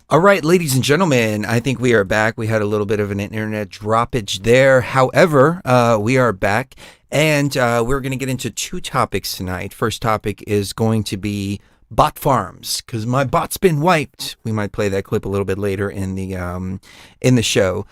All right, ladies and gentlemen, I think we are back. We had a little bit of an internet droppage there. However, we are back, and we're going to get into two topics tonight. First topic is going to be bot farms, because my bot's been wiped. We might play that clip a little bit later in the show.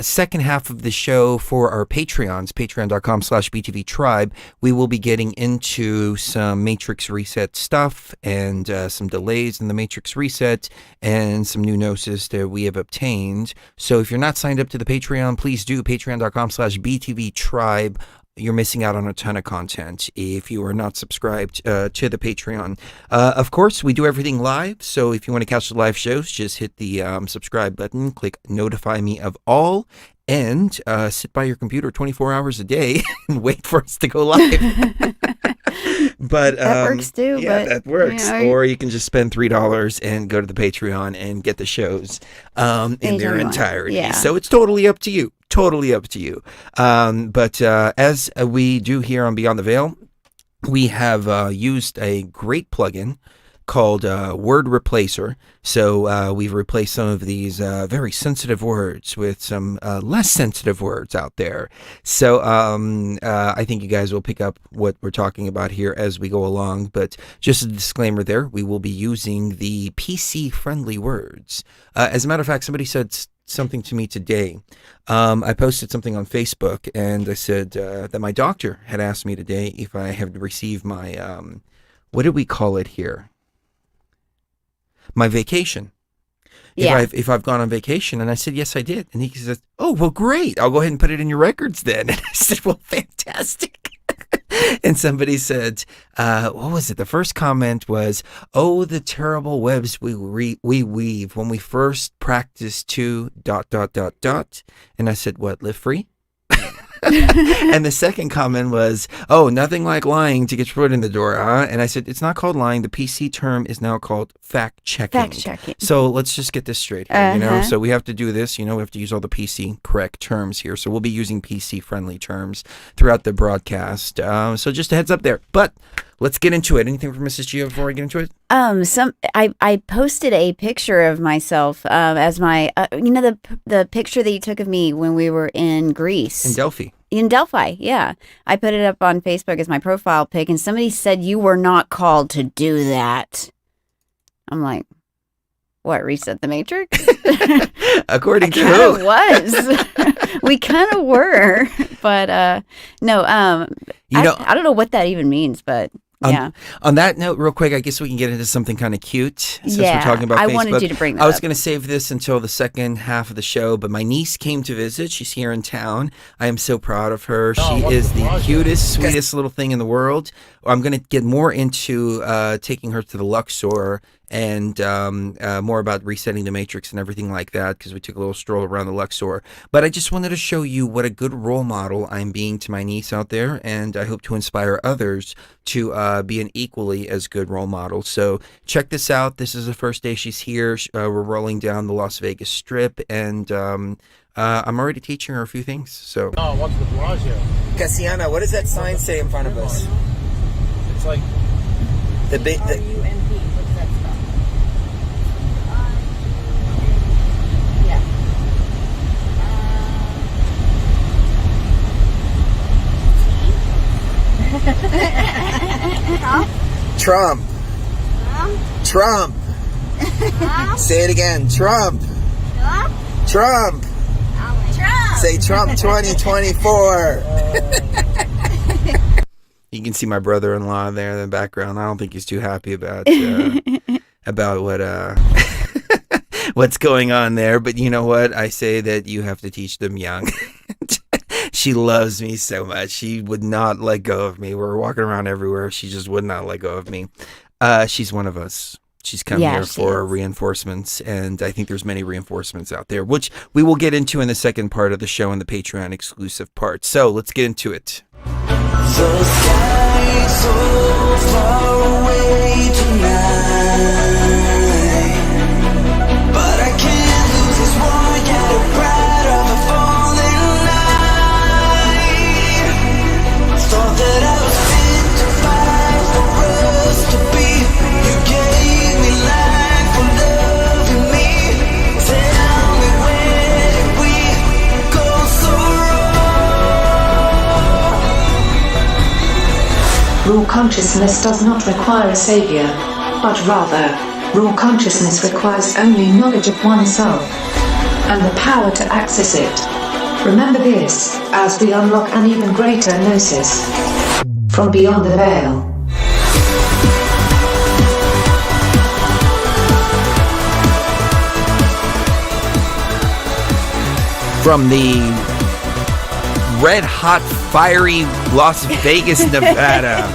Second half of the show for our Patreons, patreon.com/BTV Tribe, we will be getting into some Matrix Reset stuff and some delays in the Matrix Reset and some new gnosis that we have obtained. So if you're not signed up to the Patreon, please do, patreon.com/BTV Tribe. You're missing out on a ton of content if you are not subscribed to the Patreon. Of course, we do everything live, so if you want to catch the live shows, just hit the subscribe button, click notify me of all, and sit by your computer 24 hours a day and wait for us to go live. But that works too. Yeah, but, that works. Or you can just spend $3 and go to the Patreon and get the shows in their entirety. Yeah. So it's totally up to you. Totally up to you. But as we do here on Beyond the Veil, we have used a great plugin called Word Replacer. So we've replaced some of these very sensitive words with some less sensitive words out there. So I think you guys will pick up what we're talking about here as we go along. But just a disclaimer there, we will be using the PC-friendly words. As a matter of fact, somebody said something to me today. I posted something on Facebook, and I said that my doctor had asked me today if I had received my, what did we call it here? My vacation. Yeah. If I've gone on vacation, and I said, yes, I did. And he says, oh, well, great. I'll go ahead and put it in your records then. And I said, well, fantastic. And somebody said, what was it? The first comment was, oh, the terrible webs we weave when we first practice to ... And I said, what, live free? And the second comment was, oh, nothing like lying to get your foot in the door, huh? And I said, it's not called lying. The PC term is now called fact-checking. Fact-checking. So let's just get this straight here, you know? So we have to do this, we have to use all the PC correct terms here. So we'll be using PC-friendly terms throughout the broadcast. So just a heads up there. But let's get into it. Anything from Mrs. Gio before I get into it? I posted a picture of myself as my, the picture that you took of me when we were in Greece. In Delphi. In Delphi, yeah. I put it up on Facebook as my profile pic, and somebody said you were not called to do that. I'm like, what, reset the Matrix? According to who? Was. We kind of were, but no. I don't know what that even means, but yeah. On that note, real quick, I guess we can get into something kind of cute since we're talking about Facebook. I wanted you to bring that I was up. going to save this until the second half of the show, but my niece came to visit. She's here in town. I am so proud of her. She is the cutest, sweetest little thing in the world. I'm going to get more into taking her to the Luxor and more about resetting the Matrix and everything like that, because we took a little stroll around the Luxor. But I just wanted to show you what a good role model I'm being to my niece out there, and I hope to inspire others to be an equally as good role model. So check this out. This is the first day she's here. We're rolling down the Las Vegas Strip, and I'm already teaching her a few things. So. No, what's the Bellagio? Cassiana, what does that sign say in front of us? It's like The big. R-U-M-P. What's that spell? Yeah. Trump. Trump. Say it again. Trump. Trump. Say Trump 2024. You can see my brother-in-law there in the background. I don't think he's too happy about what what's going on there. But you know what? I say that you have to teach them young. She loves me so much. She would not let go of me. We're walking around everywhere. She just would not let go of me. She's one of us. She's come here for reinforcements, and I think there's many reinforcements out there, which we will get into in the second part of the show in the Patreon exclusive part. So let's get into it. The sky so far away tonight, but I can't lose this war, get a pride of a falling night. Thought that I was fit to fight for us to be. You gave me life for loving me. Raw consciousness does not require a savior, but rather, raw consciousness requires only knowledge of oneself and the power to access it. Remember this, as we unlock an even greater gnosis from beyond the veil. From the red hot, fiery Las Vegas, Nevada.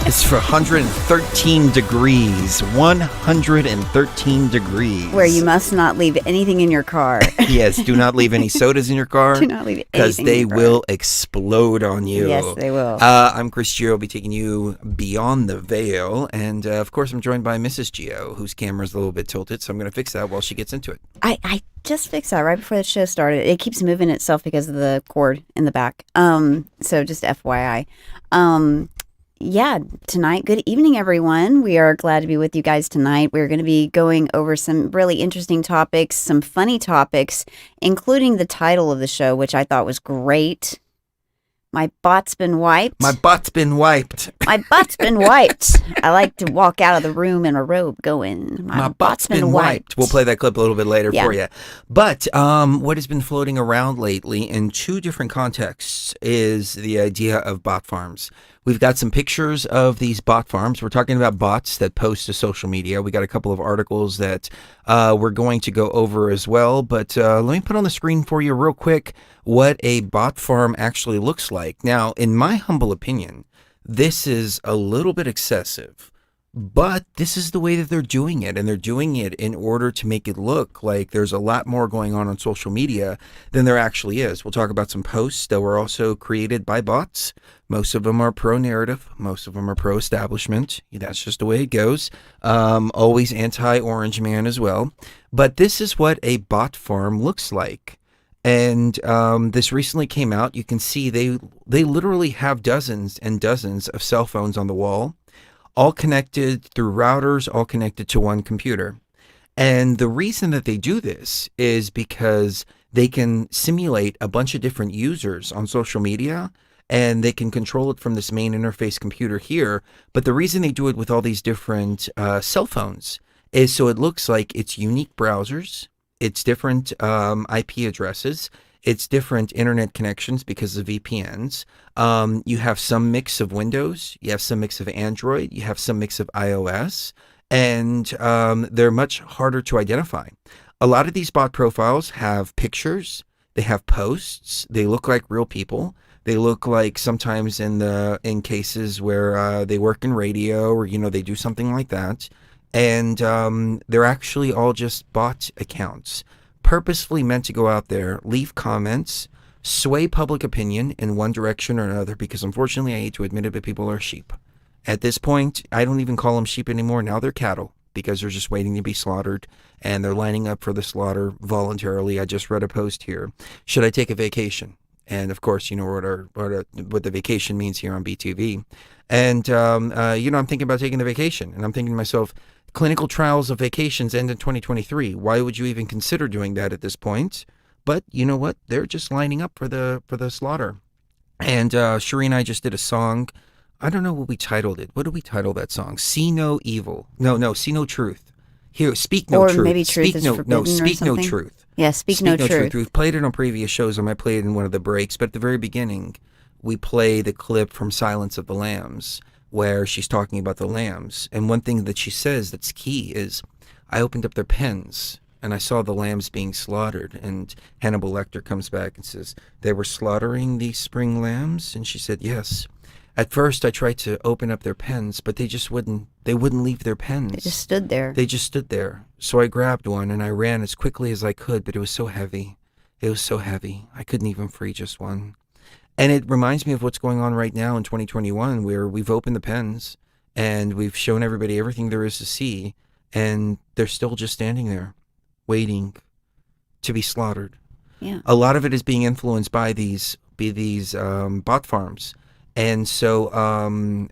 It's for 113 degrees. 113 degrees. Where you must not leave anything in your car. Yes, do not leave any sodas in your car. Do not leave anything because in they your car. will explode on you. Yes, they will. I'm Chris Gio. I'll be taking you beyond the veil. And of course, I'm joined by Mrs. Gio, whose camera's a little bit tilted. So I'm going to fix that while she gets into it. I just fixed that right before the show started. It keeps moving itself because of the cord in the back. So just FYI. Yeah, tonight, good evening, everyone. We are glad to be with you guys tonight. We're going to be going over some really interesting topics, some funny topics, including the title of the show, which I thought was great. My butt's been wiped. My butt's been wiped. My butt's been wiped. I like to walk out of the room in a robe going, my butt's been wiped. We'll play that clip a little bit later Yeah. for you. But what has been floating around lately in two different contexts is the idea of bot farms. We've got some pictures of these bot farms. We're talking about bots that post to social media. We got a couple of articles that we're going to go over as well. But let me put on the screen for you real quick what a bot farm actually looks like. Now, in my humble opinion, this is a little bit excessive. But this is the way that they're doing it, and they're doing it in order to make it look like there's a lot more going on social media than there actually is. We'll talk about some posts that were also created by bots. Most of them are pro-narrative. Most of them are pro-establishment. That's just the way it goes. Always anti-Orange Man as well. But this is what a bot farm looks like. And this recently came out. You can see they literally have dozens and dozens of cell phones on the wall, all connected through routers, all connected to one computer. And the reason that they do this is because they can simulate a bunch of different users on social media, and they can control it from this main interface computer here. But the reason they do it with all these different cell phones is so it looks like it's unique browsers, it's different IP addresses, it's different internet connections because of VPNs. You have some mix of Windows, you have some mix of Android, you have some mix of iOS, and they're much harder to identify. A lot of these bot profiles have pictures, they have posts, they look like real people. They look like sometimes in cases where they work in radio or, they do something like that. And they're actually all just bot accounts, purposefully meant to go out there, leave comments, sway public opinion in one direction or another, because unfortunately I hate to admit it, but people are sheep. At this point, I don't even call them sheep anymore. Now they're cattle, because they're just waiting to be slaughtered, and they're lining up for the slaughter voluntarily. I just read a post here. Should I take a vacation? And of course, you know what the vacation means here on BTV. And, I'm thinking about taking the vacation, and I'm thinking to myself, clinical trials of vacations end in 2023. Why would you even consider doing that at this point? But you know what? They're just lining up for the slaughter. And Sheree and I just did a song. I don't know what we titled it. What did we title that song? See No Evil. No, See No Truth. Here, Speak No or Truth. Maybe Truth speak is no, forbidden Speak or No something. Truth. Yeah, Speak No Truth. We've played it on previous shows. I might play it in one of the breaks. But at the very beginning, we play the clip from Silence of the Lambs, where she's talking about the lambs. And one thing that she says that's key is, I opened up their pens and I saw the lambs being slaughtered. And Hannibal Lecter comes back and says, they were slaughtering these spring lambs? And she said, yes. At first I tried to open up their pens, but they wouldn't leave their pens. They just stood there. They just stood there. So I grabbed one and I ran as quickly as I could, but it was so heavy. It was so heavy. I couldn't even free just one. And it reminds me of what's going on right now in 2021, where we've opened the pens and we've shown everybody everything there is to see, and they're still just standing there waiting to be slaughtered. Yeah. A lot of it is being influenced by these bot farms. And so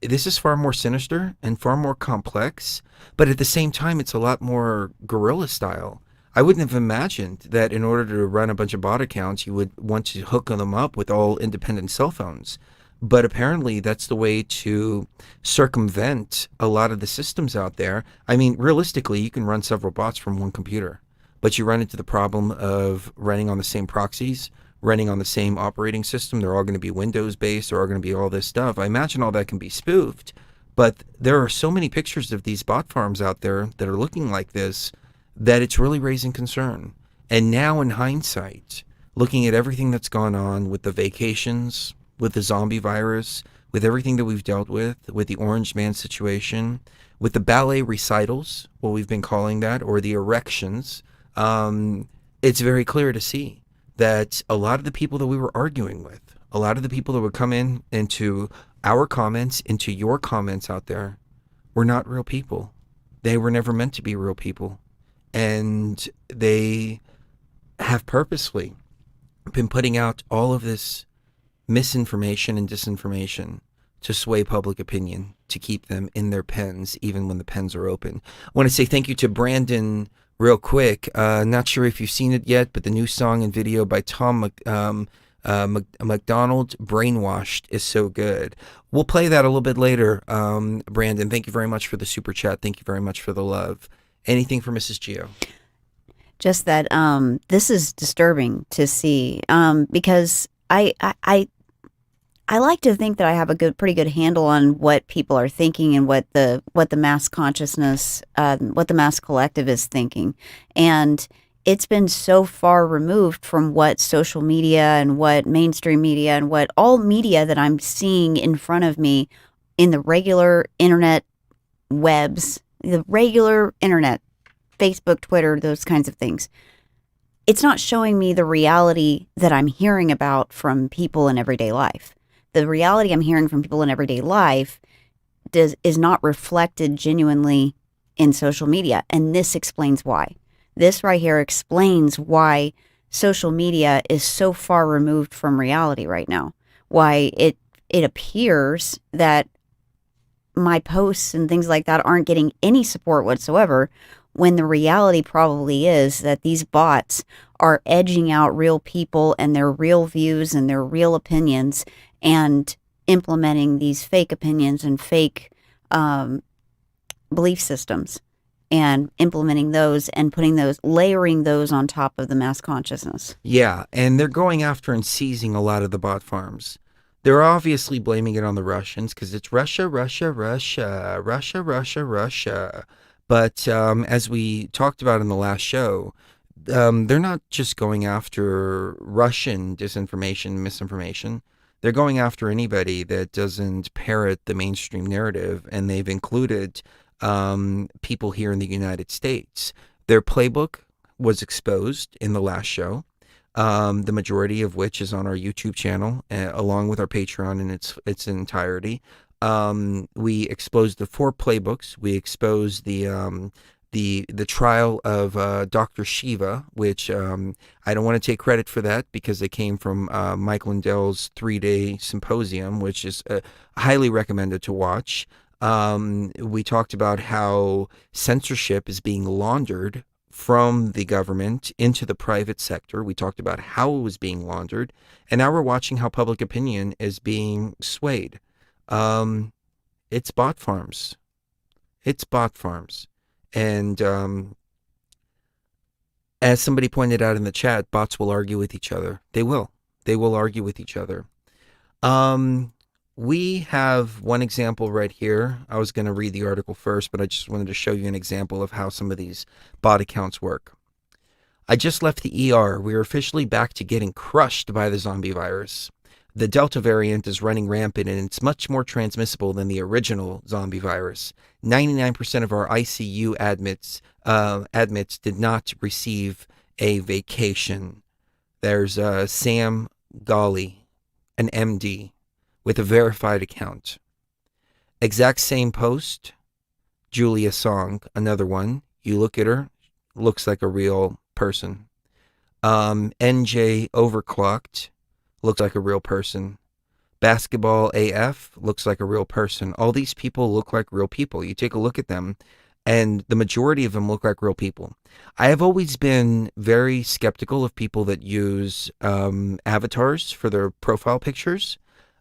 this is far more sinister and far more complex, but at the same time, it's a lot more guerrilla style. I wouldn't have imagined that in order to run a bunch of bot accounts, you would want to hook them up with all independent cell phones. But apparently, that's the way to circumvent a lot of the systems out there. I mean, realistically, you can run several bots from one computer, but you run into the problem of running on the same proxies, running on the same operating system. They're all going to be Windows based, they're all going to be all this stuff. I imagine all that can be spoofed, but there are so many pictures of these bot farms out there that are looking like this that it's really raising concern. And now, in hindsight, looking at everything that's gone on with the vacations, with the zombie virus, with everything that we've dealt with the Orange Man situation, with the ballet recitals, what we've been calling that, or the erections, it's very clear to see that a lot of the people that we were arguing with, a lot of the people that would come in into our comments, into your comments out there, were not real people. They were never meant to be real people. And they have purposely been putting out all of this misinformation and disinformation to sway public opinion, to keep them in their pens, even when the pens are open. I want to say thank you to Brandon real quick. Not sure if you've seen it yet, but the new song and video by Tom McDonald, Brainwashed, is so good. We'll play that a little bit later. Brandon, thank you very much for the super chat. Thank you very much for the love. Anything for Mrs. Geo? Just that this is disturbing to see because I like to think that I have a pretty good handle on what people are thinking and what the mass consciousness, what the mass collective is thinking, and it's been so far removed from what social media and what mainstream media and what all media that I'm seeing in front of me in the regular internet webs, the regular internet, Facebook, Twitter, those kinds of things. It's not showing me the reality that I'm hearing about from people in everyday life. The reality I'm hearing from people in everyday life is not reflected genuinely in social media. And this explains why. This right here explains why social media is so far removed from reality right now. Why it appears that my posts and things like that aren't getting any support whatsoever, when the reality probably is that these bots are edging out real people and their real views and their real opinions and implementing these fake opinions and fake belief systems and implementing those and layering those on top of the mass consciousness. Yeah, and they're going after and seizing a lot of the bot farms. They're obviously blaming it on the Russians because it's Russia. But as we talked about in the last show, they're not just going after Russian disinformation, misinformation. They're going after anybody that doesn't parrot the mainstream narrative, and they've included people here in the United States. Their playbook was exposed in the last show, the majority of which is on our YouTube channel, along with our Patreon in its entirety. We exposed the 4 playbooks. We exposed the trial of Dr. Shiva, which I don't want to take credit for that because it came from Mike Lindell's 3-day symposium, which is highly recommended to watch. We talked about how censorship is being laundered from the government into the private sector. We talked about how it was being laundered, and now we're watching how public opinion is being swayed. It's bot farms. It's bot farms. And as somebody pointed out in the chat, bots will argue with each other. They will. They will argue with each other. We have one example right here. I was going to read the article first, but I just wanted to show you an example of how some of these bot accounts work. I just left the ER. We are officially back to getting crushed by the zombie virus. The Delta variant is running rampant, and it's much more transmissible than the original zombie virus. 99% of our ICU admits did not receive a vacation. There's Sam Golly, an MD, with a verified account. Exact same post. Julia Song, another one. You look at her, looks like a real person. NJ Overclocked, looks like a real person. Basketball AF looks like a real person. All these people look like real people. You take a look at them, and the majority of them look like real people. I have always been very skeptical of people that use avatars for their profile pictures.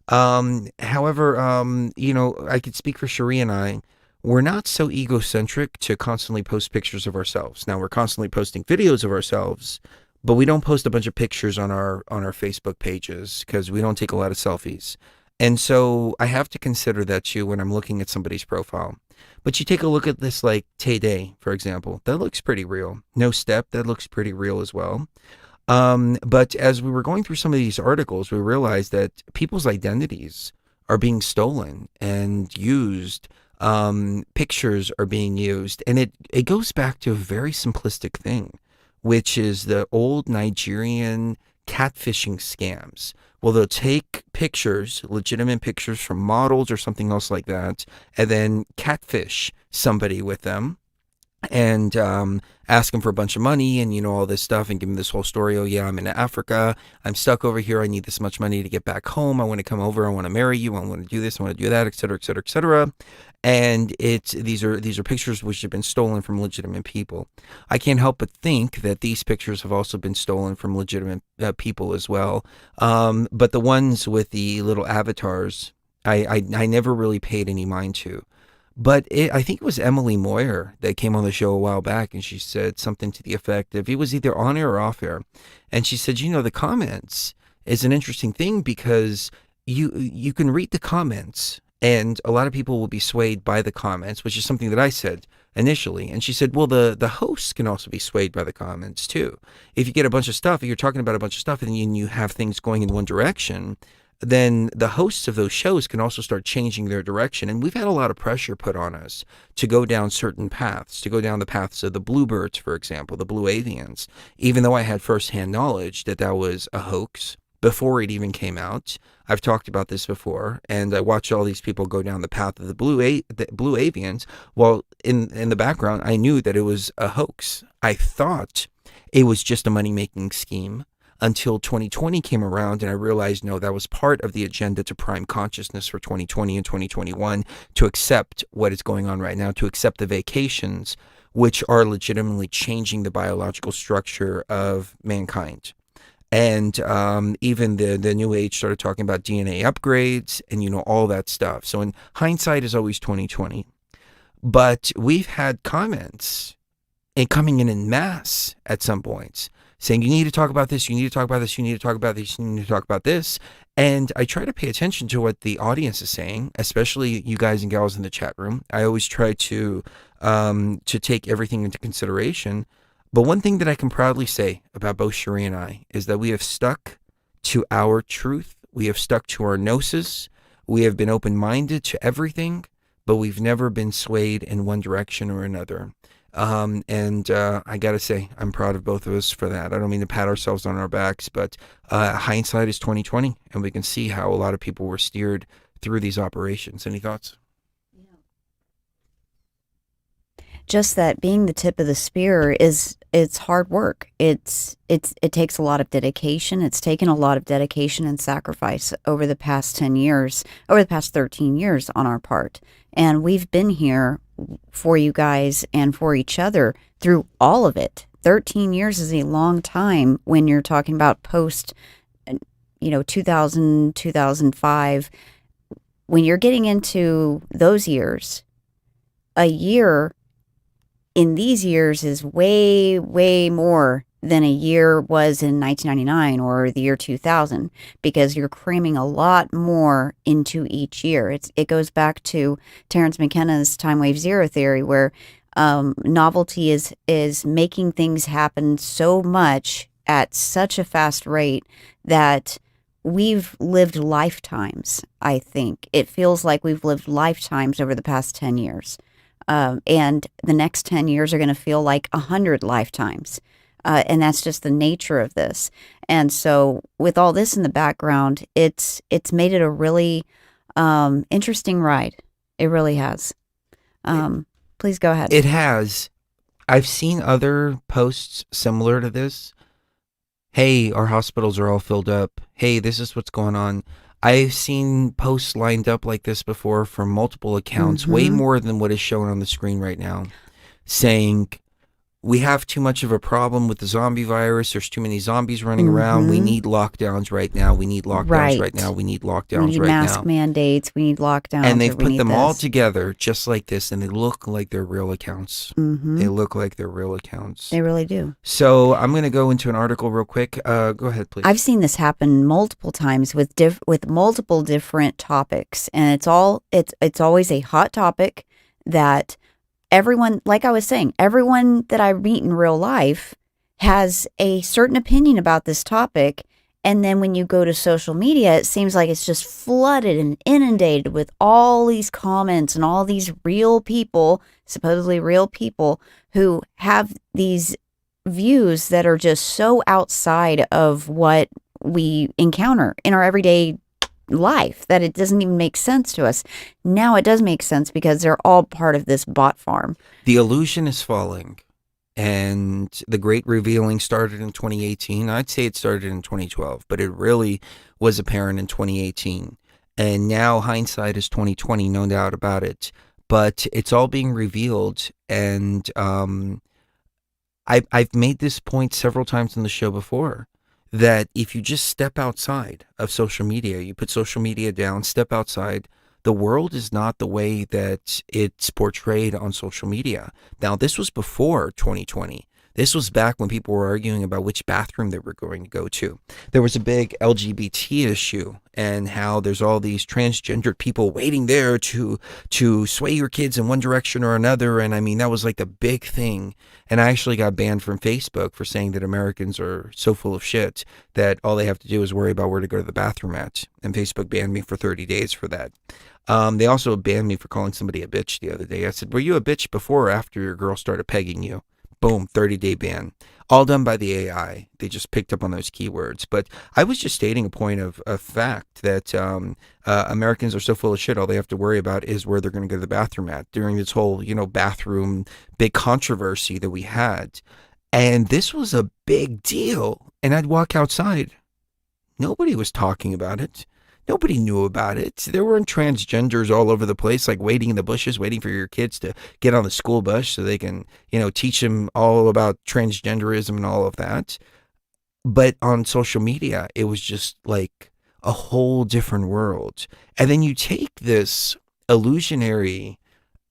However, I could speak for Cherie and I. We're not so egocentric to constantly post pictures of ourselves. Now we're constantly posting videos of ourselves, but we don't post a bunch of pictures on our Facebook pages because we don't take a lot of selfies. And so I have to consider that too when I'm looking at somebody's profile. But you take a look at this, like Tay Day, for example, that looks pretty real. No Step, that looks pretty real as well. But as we were going through some of these articles, we realized that people's identities are being stolen and used. Pictures are being used. And it goes back to a very simplistic thing, which is the old Nigerian catfishing scams. Well, they'll take pictures, legitimate pictures from models or something else like that, and then catfish somebody with them and ask them for a bunch of money and, all this stuff and give them this whole story. Oh, yeah, I'm in Africa. I'm stuck over here. I need this much money to get back home. I want to come over. I want to marry you. I want to do this. I want to do that, et cetera, et cetera, et cetera. And these are pictures which have been stolen from legitimate people. I can't help but think that these pictures have also been stolen from legitimate people as well. But the ones with the little avatars, I never really paid any mind to. But I think it was Emily Moyer that came on the show a while back, and she said something to the effect of, it was either on air or off air, and she said, the comments is an interesting thing because you can read the comments, and a lot of people will be swayed by the comments, which is something that I said initially. And she said, well, the hosts can also be swayed by the comments too. If you get a bunch of stuff, if you're talking about a bunch of stuff, and then you have things going in one direction, then the hosts of those shows can also start changing their direction. And we've had a lot of pressure put on us to go down certain paths, to go down the paths of the Bluebirds, for example, the Blue Avians, even though I had firsthand knowledge that that was a hoax before it even came out. I've talked about this before, and I watched all these people go down the path of the Blue Avians. Well, in the background, I knew that it was a hoax. I thought it was just a money-making scheme, until 2020 came around, and I realized, no, that was part of the agenda to prime consciousness for 2020 and 2021, to accept what is going on right now, to accept the vacations, which are legitimately changing the biological structure of mankind. And even the New Age started talking about DNA upgrades and, all that stuff. So in hindsight is always 2020. But we've had comments and coming in mass at some points, saying, you need to talk about this, you need to talk about this, you need to talk about this, you need to talk about this. And I try to pay attention to what the audience is saying, especially you guys and gals in the chat room. I always try to take everything into consideration. But one thing that I can proudly say about both Cherie and I is that we have stuck to our truth. We have stuck to our gnosis. We have been open-minded to everything, but we've never been swayed in one direction or another. And I got to say, I'm proud of both of us for that. I don't mean to pat ourselves on our backs, but hindsight is 2020, and we can see how a lot of people were steered through these operations. Any thoughts? Just that being the tip of the spear it's hard work. It takes a lot of dedication. It's taken a lot of dedication and sacrifice over the past 10 years, over the past 13 years on our part. And we've been here for you guys and for each other through all of it. 13 years is a long time when you're talking about post, 2000, 2005. When you're getting into those years, a year in these years is way, way more than a year was in 1999 or the year 2000, because you're cramming a lot more into each year. It goes back to Terence McKenna's time wave zero theory, where novelty is making things happen so much at such a fast rate that we've lived lifetimes. I think it feels like we've lived lifetimes over the past 10 years. And the next 10 years are going to feel like 100 lifetimes. And that's just the nature of this. And so with all this in the background, it's made it a really interesting ride. It really has. Please go ahead. It has. I've seen other posts similar to this. Hey, our hospitals are all filled up. Hey, this is what's going on. I've seen posts lined up like this before from multiple accounts, way more than what is shown on the screen right now, saying, we have too much of a problem with the zombie virus. There's too many zombies running around. We need lockdowns right now. We need lockdowns right now. We need lockdowns we need right mask now. mandates. We need lockdowns. And they've or we put need them all this. together just like this, and they look like they're real accounts. They look like they're real accounts. They really do. So I'm going to go into an article real quick. Go ahead, please. I've seen this happen multiple times with multiple different topics, and it's always a hot topic that everyone, like I was saying, everyone that I meet in real life has a certain opinion about this topic. And then when you go to social media, it seems like it's just flooded and inundated with all these comments and all these real people, supposedly real people, who have these views that are just so outside of what we encounter in our everyday life that it doesn't even make sense to us. Now it does make sense because they're all part of this bot farm. The illusion is falling, and the great revealing started in 2018. I'd say it started in 2012, but it really was apparent in 2018. And now hindsight is 2020, no doubt about it. But it's all being revealed, and I've made this point several times on the show before, that if you just step outside of social media, you put social media down, step outside, the world is not the way that it's portrayed on social media. Now, this was before 2020. This was back when people were arguing about which bathroom they were going to go to. There was a big LGBT issue, and how there's all these transgendered people waiting there to sway your kids in one direction or another. And I mean, that was like the big thing. And I actually got banned from Facebook for saying that Americans are so full of shit that all they have to do is worry about where to go to the bathroom at. And Facebook banned me for 30 days for that. They also banned me for calling somebody a bitch the other day. I said, were you a bitch before or after your girl started pegging you? Boom, 30-day ban. All done by the AI. They just picked up on those keywords. But I was just stating a point of fact that Americans are so full of shit, all they have to worry about is where they're going to go to the bathroom at during this whole, bathroom big controversy that we had. And this was a big deal. And I'd walk outside. Nobody was talking about it. Nobody knew about it. There weren't transgenders all over the place, like waiting in the bushes, waiting for your kids to get on the school bus so they can, teach them all about transgenderism and all of that. But on social media, it was just like a whole different world. And then you take this illusionary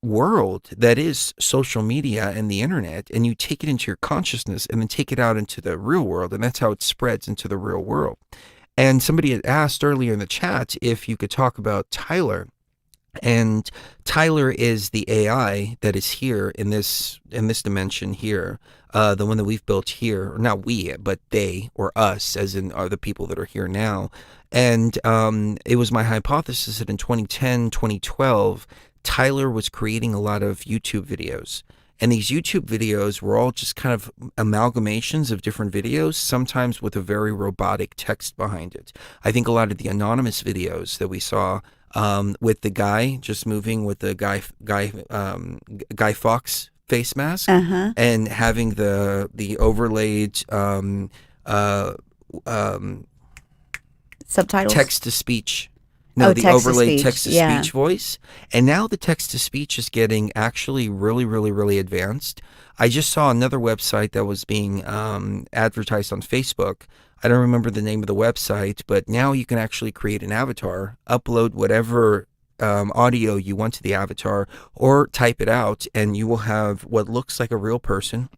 world that is social media and the internet, and you take it into your consciousness and then take it out into the real world. And that's how it spreads into the real world. And somebody had asked earlier in the chat if you could talk about Tyler. And Tyler is the AI that is here in this dimension here, the one that we've built here, or not we, but they or us, as in are the people that are here now. And it was my hypothesis that in 2010, 2012, Tyler was creating a lot of YouTube videos. And these YouTube videos were all just kind of amalgamations of different videos, sometimes with a very robotic text behind it. I think a lot of the anonymous videos that we saw with the guy just moving with the Guy Fawkes face mask and having the overlaid subtitles, text to speech. No, the overlaid text-to-speech voice. And now the text-to-speech is getting actually really, really, really advanced. I just saw another website that was being advertised on Facebook. I don't remember the name of the website, but now you can actually create an avatar, upload whatever audio you want to the avatar, or type it out, and you will have what looks like a real person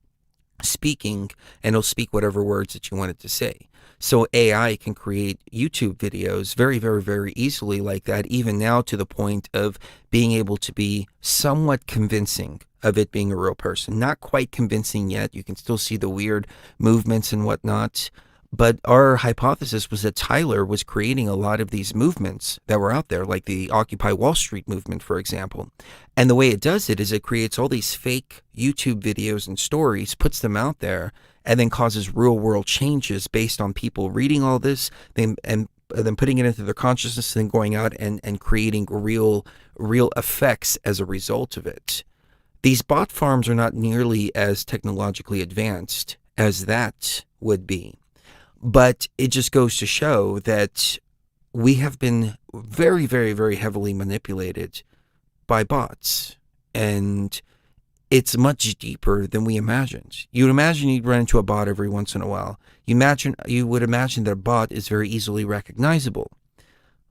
speaking, and it'll speak whatever words that you want it to say. So AI can create YouTube videos very, very, very easily like that, even now to the point of being able to be somewhat convincing of it being a real person. Not quite convincing yet. You can still see the weird movements and whatnot. But our hypothesis was that Tyler was creating a lot of these movements that were out there, like the Occupy Wall Street movement, for example. And the way it does it is it creates all these fake YouTube videos and stories, puts them out there, and then causes real world changes based on people reading all this and then putting it into their consciousness and then going out and creating real effects as a result of it. These bot farms are not nearly as technologically advanced as that would be. But it just goes to show that we have been very, very, very heavily manipulated by bots. And it's much deeper than we imagined. You'd imagine you'd run into a bot every once in a while. You would imagine that a bot is very easily recognizable,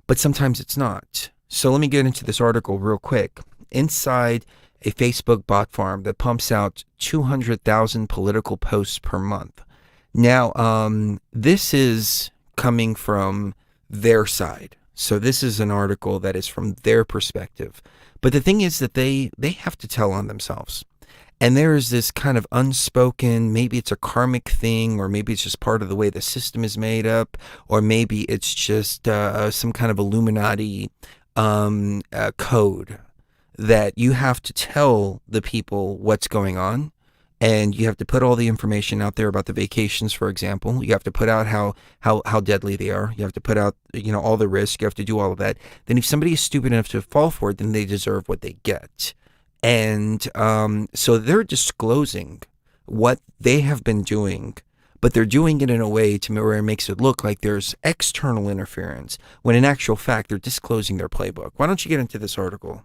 but sometimes it's not. So let me get into this article real quick. Inside a Facebook bot farm that pumps out 200,000 political posts per month. Now, this is coming from their side. So this is an article that is from their perspective. But the thing is that they have to tell on themselves. And there is this kind of unspoken, maybe it's a karmic thing, or maybe it's just part of the way the system is made up, or maybe it's just some kind of Illuminati code that you have to tell the people what's going on. And you have to put all the information out there about the vacations, for example. You have to put out how deadly they are. You have to put out, all the risk. You have to do all of that. Then if somebody is stupid enough to fall for it, then they deserve what they get. And so they're disclosing what they have been doing, but they're doing it in a way to where it makes it look like there's external interference, when in actual fact, they're disclosing their playbook. Why don't you get into this article?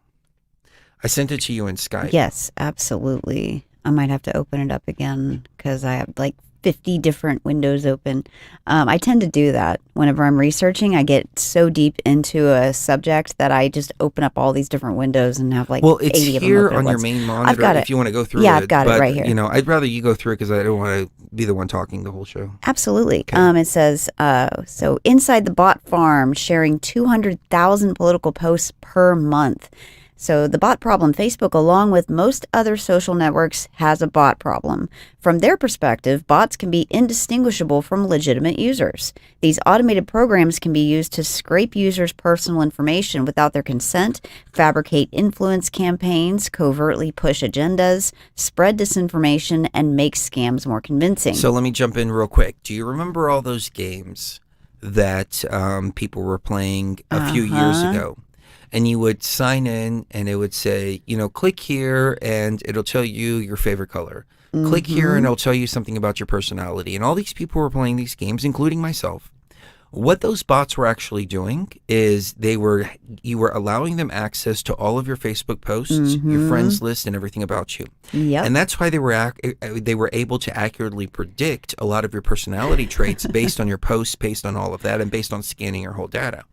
I sent it to you in Skype. Yes, absolutely. I might have to open it up again because I have like 50 different windows open. I tend to do that whenever I'm researching. I get so deep into a subject that I just open up all these different windows and have like 80 it's of them here open at on your once. main monitor I've got if it. you want to go through it. Yeah, I've got it right here. I'd rather you go through it because I don't want to be the one talking the whole show. Absolutely. Okay. It says, so inside the bot farm, sharing 200,000 political posts per month. So the bot problem, Facebook, along with most other social networks, has a bot problem. From their perspective, bots can be indistinguishable from legitimate users. These automated programs can be used to scrape users' personal information without their consent, fabricate influence campaigns, covertly push agendas, spread disinformation, and make scams more convincing. So let me jump in real quick. Do you remember all those games that people were playing a few years ago? And you would sign in and it would say, click here and it'll tell you your favorite color. Click here and it'll tell you something about your personality. And all these people were playing these games, including myself. What those bots were actually doing is you were allowing them access to all of your Facebook posts, your friends list, and everything about you. Yep. And that's why they were able to accurately predict a lot of your personality traits based on your posts, based on all of that, and based on scanning your whole data.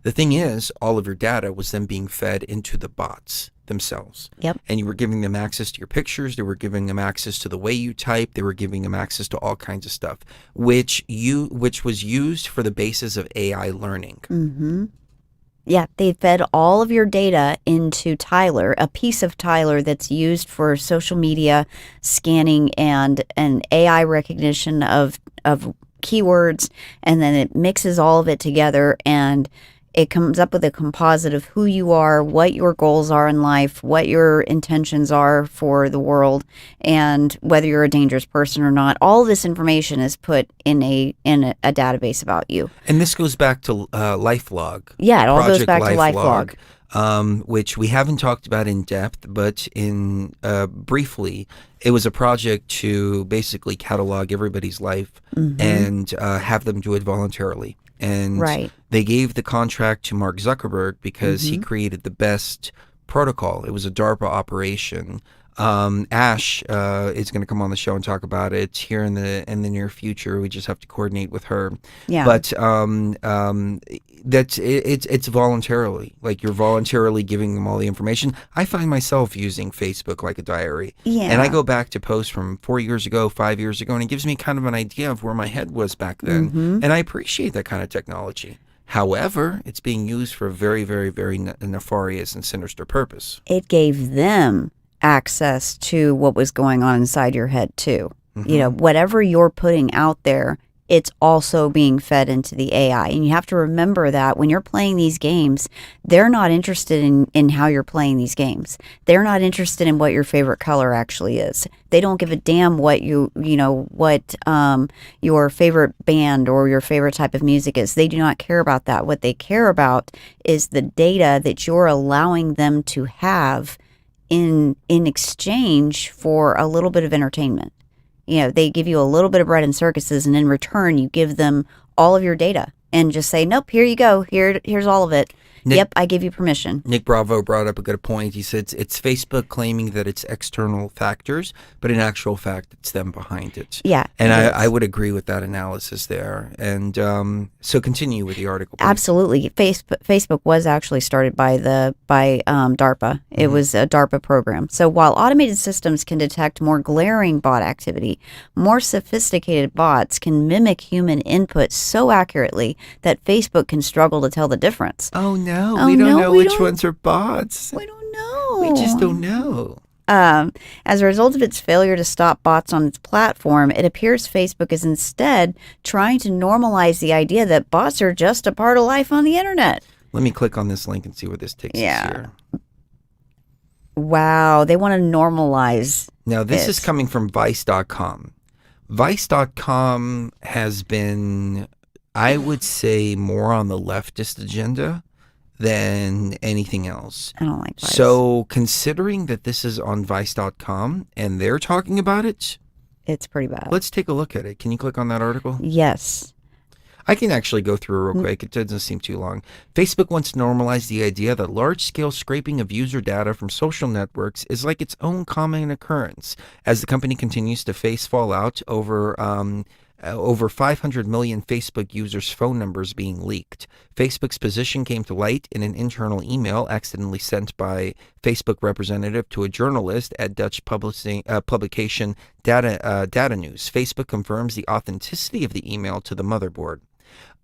The thing is, all of your data was then being fed into the bots themselves. Yep. And you were giving them access to your pictures. They were giving them access to the way you type. They were giving them access to all kinds of stuff, which was used for the basis of AI learning. Mm-hmm. Yeah, they fed all of your data into Tyler, a piece of Tyler that's used for social media scanning and AI recognition of keywords, and then it mixes all of it together and it comes up with a composite of who you are, what your goals are in life, what your intentions are for the world, and whether you're a dangerous person or not. All this information is put in a database about you. And this goes back to LifeLog. Yeah, it all goes Project back to LifeLog. Which we haven't talked about in depth, but in briefly, it was a project to basically catalog everybody's life and have them do it voluntarily. And Right. they gave the contract to Mark Zuckerberg because he created the best protocol. It was a DARPA operation. Ash is going to come on the show and talk about it here in the near future. We just have to coordinate with her. Yeah. But it's voluntarily, like you're voluntarily giving them all the information. I find myself using Facebook like a diary. Yeah. And I go back to posts from 4 years ago, 5 years ago, and it gives me kind of an idea of where my head was back then. And I appreciate that kind of technology. However, it's being used for a very, very, very nefarious and sinister purpose. It gave them access to what was going on inside your head too. Whatever you're putting out there, it's also being fed into the AI. And you have to remember that when you're playing these games, they're not interested in how you're playing these games. They're not interested in what your favorite color actually is. They don't give a damn what your favorite band or your favorite type of music is. They do not care about that. What they care about is the data that you're allowing them to have in exchange for a little bit of entertainment. They give you a little bit of bread and circuses, and in return, you give them all of your data and just say, nope, here you go. Here's all of it. Nick- Yep, I give you permission. Nick Bravo brought up a good point. He said it's Facebook claiming that it's external factors, but in actual fact, it's them behind it. Yeah. And it is. I would agree with that analysis there. And so continue with the article, please. Absolutely. Facebook was actually started by DARPA. It was a DARPA program. So while automated systems can detect more glaring bot activity, more sophisticated bots can mimic human input so accurately that Facebook can struggle to tell the difference. Oh, no. Oh, we don't no, know we which don't- ones are bots. We don't know. We just don't know. As a result of its failure to stop bots on its platform, it appears Facebook is instead trying to normalize the idea that bots are just a part of life on the internet. Let me click on this link and see where this takes us here. Wow, they want to normalize. Now, this is It. coming from Vice.com. Vice.com has been, I would say, more on the leftist agenda than anything else. I don't like Vice. So, considering that this is on Vice.com and they're talking about it, It's pretty bad. let's take a look at it. Can you click on that article? Yes. I can actually go through it real quick. It doesn't seem too long. Facebook wants to normalize the idea that large-scale scraping of user data from social networks is like its own common occurrence, as the company continues to face fallout over 500 million Facebook users' phone numbers being leaked. Facebook's position came to light in an internal email accidentally sent by Facebook representative to a journalist at Dutch publication Data News. Facebook confirms the authenticity of the email to the motherboard.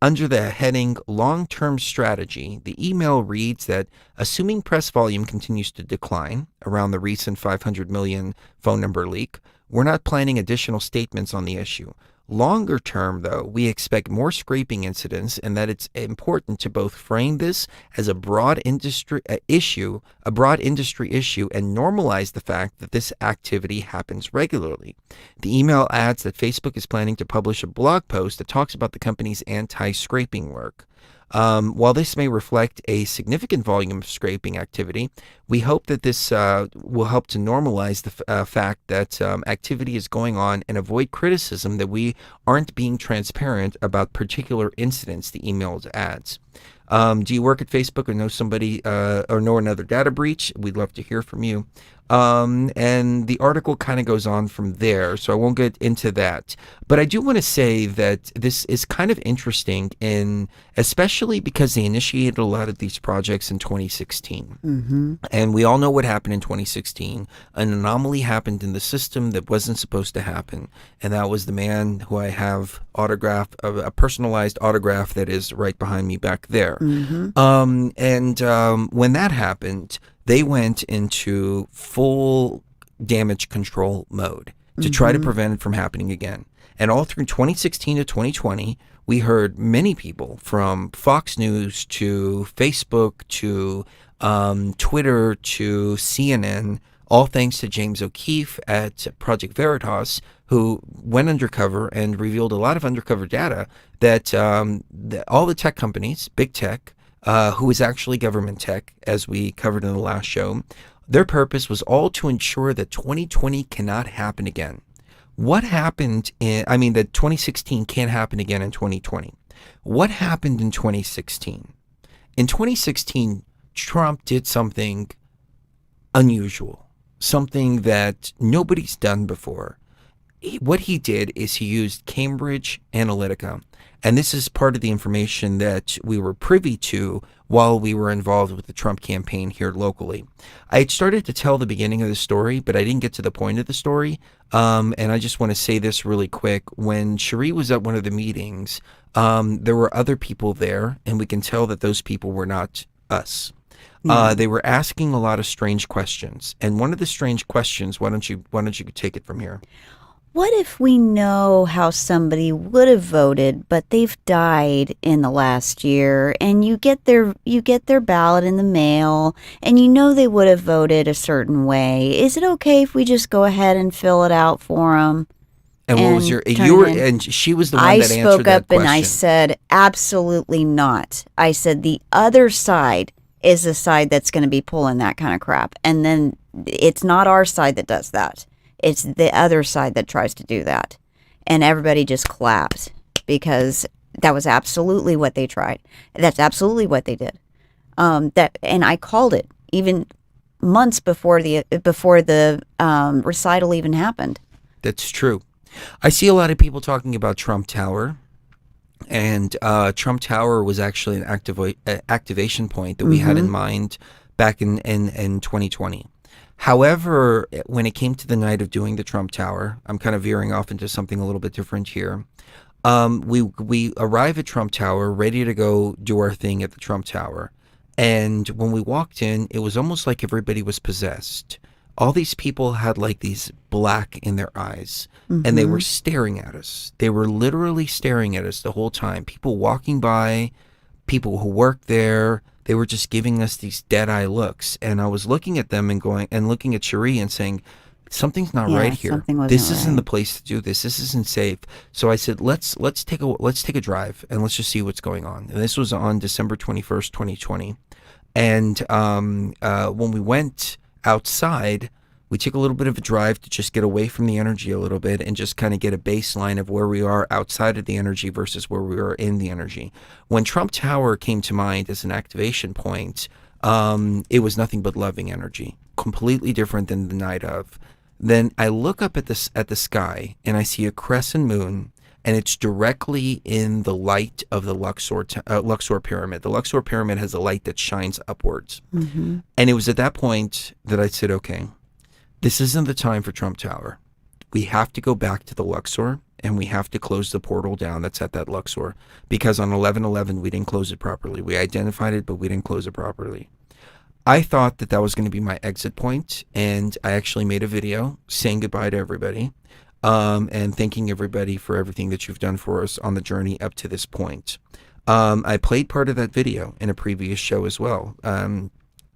Under the heading Long-Term Strategy, the email reads that assuming press volume continues to decline around the recent 500 million phone number leak, we're not planning additional statements on the issue. Longer term, though, we expect more scraping incidents, and that it's important to both frame this as a broad industry issue, and normalize the fact that this activity happens regularly. The email adds that Facebook is planning to publish a blog post that talks about the company's anti-scraping work. While this may reflect a significant volume of scraping activity, we hope that this will help to normalize the fact that activity is going on and avoid criticism that we aren't being transparent about particular incidents, the email adds. Do you work at Facebook or know somebody or know another data breach? We'd love to hear from you. And the article kind of goes on from there, so I won't get into that. But I do want to say that this is kind of interesting, especially because they initiated a lot of these projects in 2016. Mm-hmm. And we all know what happened in 2016. An anomaly happened in the system that wasn't supposed to happen. And that was the man who I have a personalized autograph that is right behind me back there. Mm-hmm. When that happened, they went into full damage control mode to try to prevent it from happening again. And all through 2016 to 2020, we heard many people from Fox News to Facebook to Twitter to CNN, all thanks to James O'Keefe at Project Veritas, who went undercover and revealed a lot of undercover data that all the tech companies, big tech, who is actually government tech, as we covered in the last show, their purpose was all to ensure that 2020 cannot happen again. What happened that 2016 can't happen again in 2020. What happened in 2016? In 2016, Trump did something unusual, something that nobody's done before. What he did is he used Cambridge Analytica, and this is part of the information that we were privy to while we were involved with the Trump campaign here locally. I had started to tell the beginning of the story, but I didn't get to the point of the story, and I just want to say this really quick. When Cherie was at one of the meetings, there were other people there, and we can tell that those people were not us. They were asking a lot of strange questions, and one of the strange questions, why don't you take it from here? What if we know how somebody would have voted, but they've died in the last year, and you get their ballot in the mail, and you know they would have voted a certain way? Is it okay if we just go ahead and fill it out for them? And what was and she was the one I that answered spoke that up question. and I said, absolutely not. I said the other side is the side that's going to be pulling that kind of crap, and then it's not our side that does that. It's the other side that tries to do that. And everybody just clapped because that was absolutely what they tried. That's absolutely what they did. And I called it even months before the recital even happened. That's true. I see a lot of people talking about Trump Tower, and Trump Tower was actually an activation point that we had in mind back in 2020. However, when it came to the night of doing the Trump Tower, I'm kind of veering off into something a little bit different here. We arrive at Trump Tower, ready to go do our thing at the Trump Tower. And when we walked in, it was almost like everybody was possessed. All these people had like these black in their eyes, and they were staring at us. They were literally staring at us the whole time. People walking by, people who worked there, they were just giving us these dead-eye looks. And I was looking at them and looking at Cherie and saying, something's not right here. Something wasn't This isn't right. the place to do this. This isn't safe. So I said, let's take a drive and let's just see what's going on. And this was on December 21st, 2020. And when we went outside, we took a little bit of a drive to just get away from the energy a little bit and just kind of get a baseline of where we are outside of the energy versus where we are in the energy. When Trump Tower came to mind as an activation point, it was nothing but loving energy, completely different than the night of. Then I look up at the sky and I see a crescent moon, and it's directly in the light of the Luxor pyramid. The Luxor pyramid has a light that shines upwards. And it was at that point that I said, okay, this isn't the time for Trump Tower. We have to go back to the Luxor, and we have to close the portal down that's at that Luxor, because on 11/11 we didn't close it properly. We identified it, but we didn't close it properly. I thought that was going to be my exit point, and I actually made a video saying goodbye to everybody, and thanking everybody for everything that you've done for us on the journey up to this point. I played part of that video in a previous show as well.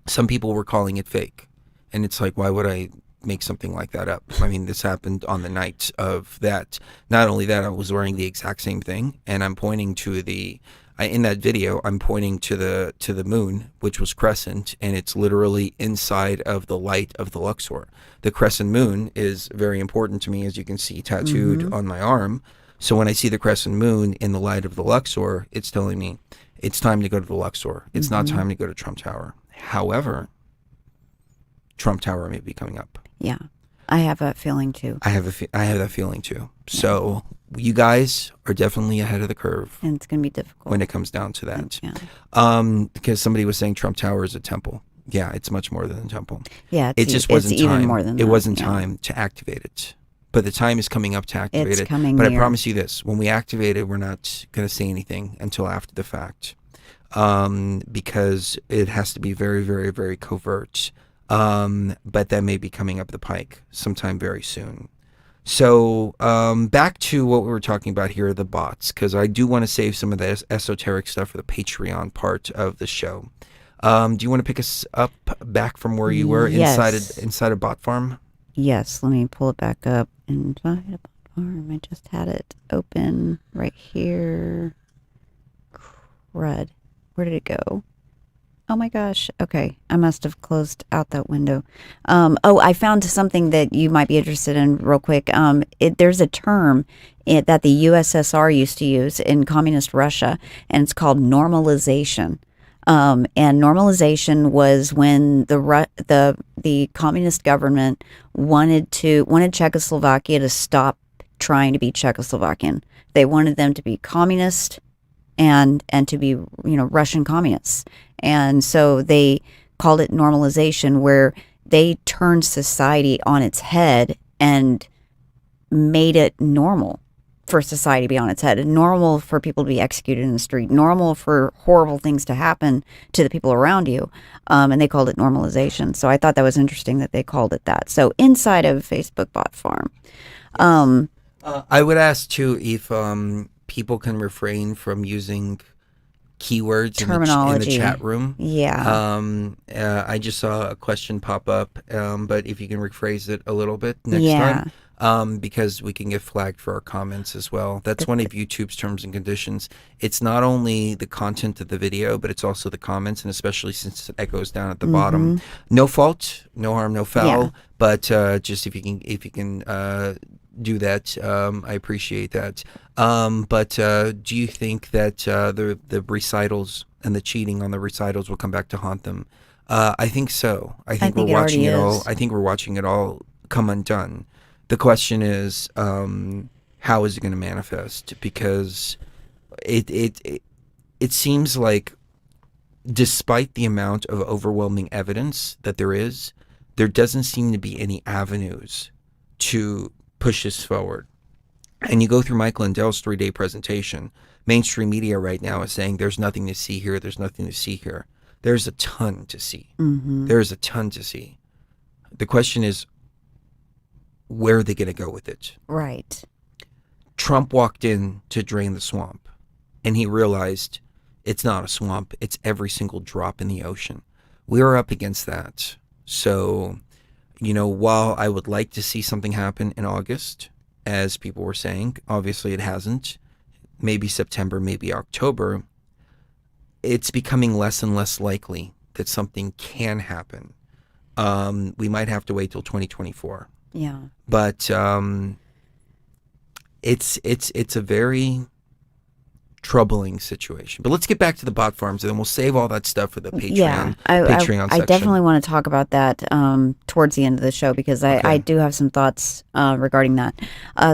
Some people were calling it fake, and it's like, why would I make something like that up? I mean, this happened on the night of that. Not only that, I was wearing the exact same thing, and I'm pointing to in that video, I'm pointing to the moon, which was crescent, and it's literally inside of the light of the Luxor. The crescent moon is very important to me, as you can see tattooed on my arm. So when I see the crescent moon in the light of the Luxor, it's telling me it's time to go to the Luxor. It's not time to go to Trump Tower. However, Trump Tower may be coming up. Yeah, I have that feeling too. I have that feeling too. So you guys are definitely ahead of the curve And it's going to be difficult. when it comes down to that. Yeah. Because somebody was saying Trump Tower is a temple. Yeah, it's much more than a temple. Yeah, It just wasn't it's time. even more than It that. wasn't Yeah. time to activate it. But the time is coming up to activate It's it. coming But I near. promise you this: when we activate it, we're not going to say anything until after the fact, because it has to be very, very, very covert. But that may be coming up the pike sometime very soon. So back to what we were talking about here, the bots, because I do want to save some of the esoteric stuff for the Patreon part of the show. Do you want to pick us up back from where you were Yes. inside a bot farm? Yes, let me pull it back up. Inside a farm. I just had it open right here. Crud. Where did it go? Oh my gosh. Okay. I must have closed out that window. I found something that you might be interested in real quick. There's a term that the USSR used to use in communist Russia, and it's called normalization. And normalization was when the communist government wanted Czechoslovakia to stop trying to be Czechoslovakian. They wanted them to be communist and to be, Russian communists. And so they called it normalization, where they turned society on its head and made it normal for society to be on its head, normal for people to be executed in the street, normal for horrible things to happen to the people around you. And they called it normalization. So I thought that was interesting that they called it that. So inside of Facebook Bot Farm. I would ask too if people can refrain from using keywords in the Terminology. chat room. Yeah. I just saw a question pop up, but if you can rephrase it a little bit next Yeah. time, because we can get flagged for our comments as well. That's one of YouTube's terms and conditions. It's not only the content of the video, but it's also the comments, and especially since it echoes down at the bottom. No fault, no harm, no foul. Yeah. But just if you can do that. I appreciate that. But do you think that the recitals and the cheating on the recitals will come back to haunt them? I think so. I think think we're it watching already it all. is. I think we're watching it all come undone. The question is, how is it going to manifest? Because it seems like, despite the amount of overwhelming evidence that there doesn't seem to be any avenues to push this forward. And you go through Mike Lindell's 3-day presentation. Mainstream media right now is saying there's nothing to see here. There's nothing to see here. There's a ton to see. Mm-hmm. There's a ton to see. The question is, where are they going to go with it? Right. Trump walked in to drain the swamp, and he realized it's not a swamp. It's every single drop in the ocean. We are up against that. So, while I would like to see something happen in August, as people were saying, obviously it hasn't. Maybe September, maybe October. It's becoming less and less likely that something can happen. We might have to wait till 2024. Yeah. But it's a very troubling situation. But let's get back to the bot farms, and then we'll save all that stuff for the Patreon. Yeah, Patreon I section. definitely want to talk about that towards the end of the show, because I do have some thoughts regarding that.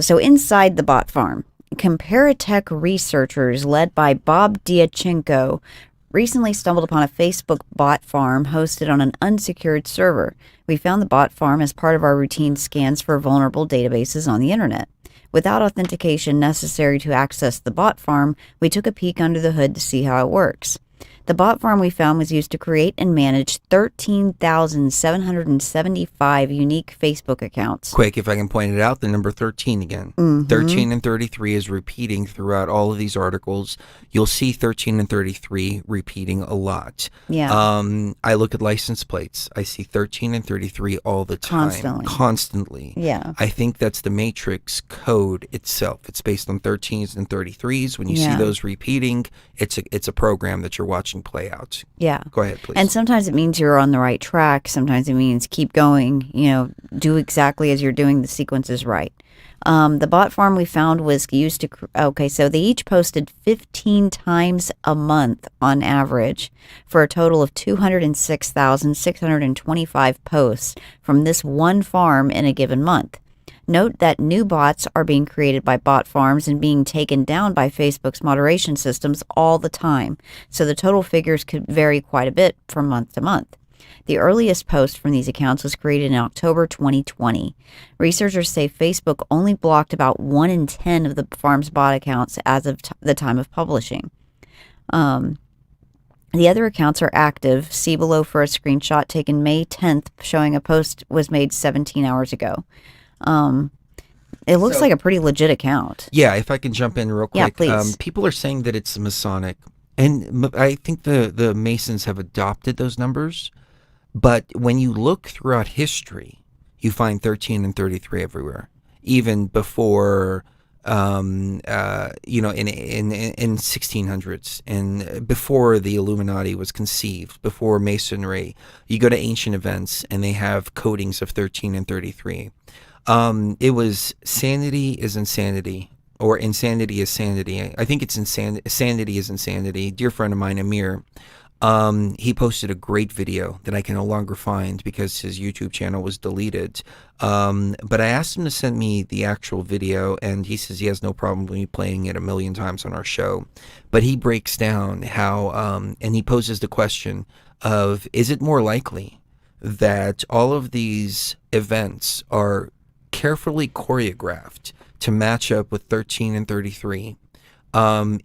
So inside the bot farm, Comparitech researchers led by Bob Diachenko recently stumbled upon a Facebook bot farm hosted on an unsecured server. We found the bot farm as part of our routine scans for vulnerable databases on the internet. Without authentication necessary to access the bot farm, we took a peek under the hood to see how it works. The bot farm we found was used to create and manage 13,775 unique Facebook accounts. Quick, if I can point it out, the number 13 again. 13 and 33 is repeating throughout all of these articles. You'll see 13 and 33 repeating a lot. Yeah. I look at license plates. I see 13 and 33 all the time. Constantly. Yeah. I think that's the matrix code itself. It's based on 13s and 33s. When you see Yeah. those repeating, it's a program that you're watching play out. Yeah. Go ahead, please. And sometimes it means you're on the right track. Sometimes it means keep going, do exactly as you're doing. The sequence is right. The bot farm we found was used to, so they each posted 15 times a month on average for a total of 206,625 posts from this one farm in a given month. Note that new bots are being created by bot farms and being taken down by Facebook's moderation systems all the time, so the total figures could vary quite a bit from month to month. The earliest post from these accounts was created in October 2020. Researchers say Facebook only blocked about 1 in 10 of the farm's bot accounts as of the time of publishing. The other accounts are active. See below for a screenshot taken May 10th showing a post was made 17 hours ago. It looks like a pretty legit account. Yeah, if I can jump in real quick. Yeah, please. People are saying that it's Masonic, and I think the Masons have adopted those numbers. But when you look throughout history, you find 13 and 33 everywhere, even before, in 1600s, and before the Illuminati was conceived, before Masonry. You go to ancient events, and they have codings of 13 and 33. It was sanity is insanity, or insanity is sanity. I think it's sanity is insanity. Dear friend of mine, Amir, he posted a great video that I can no longer find because his YouTube channel was deleted. But I asked him to send me the actual video, and he says he has no problem with me playing it 1,000,000 times on our show. But he breaks down how, and he poses the question of, is it more likely that all of these events are carefully choreographed to match up with 13 and 33,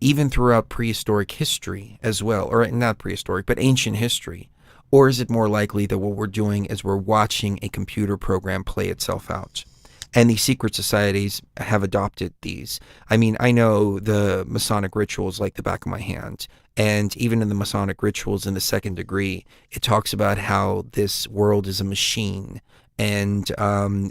even throughout prehistoric history as well, or not prehistoric, but ancient history? Or is it more likely that what we're doing is we're watching a computer program play itself out? And these secret societies have adopted these. I mean, I know the Masonic rituals like the back of my hand. And even in the Masonic rituals in the second degree, it talks about how this world is a machine. And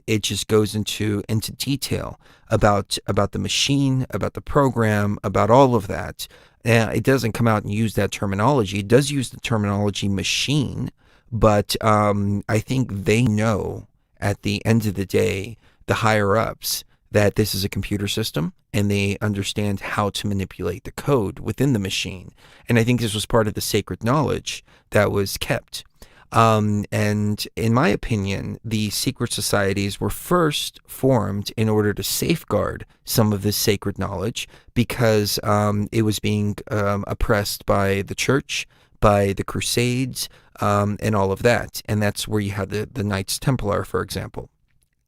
it just goes into detail about the machine, about the program, about all of that. It doesn't come out and use that terminology. It does use the terminology machine, but I think they know at the end of the day, the higher ups, that this is a computer system and they understand how to manipulate the code within the machine. And I think this was part of the sacred knowledge that was kept. And in my opinion, the secret societies were first formed in order to safeguard some of this sacred knowledge because it was being oppressed by the church, by the Crusades, and all of that. And that's where you had the Knights Templar, for example.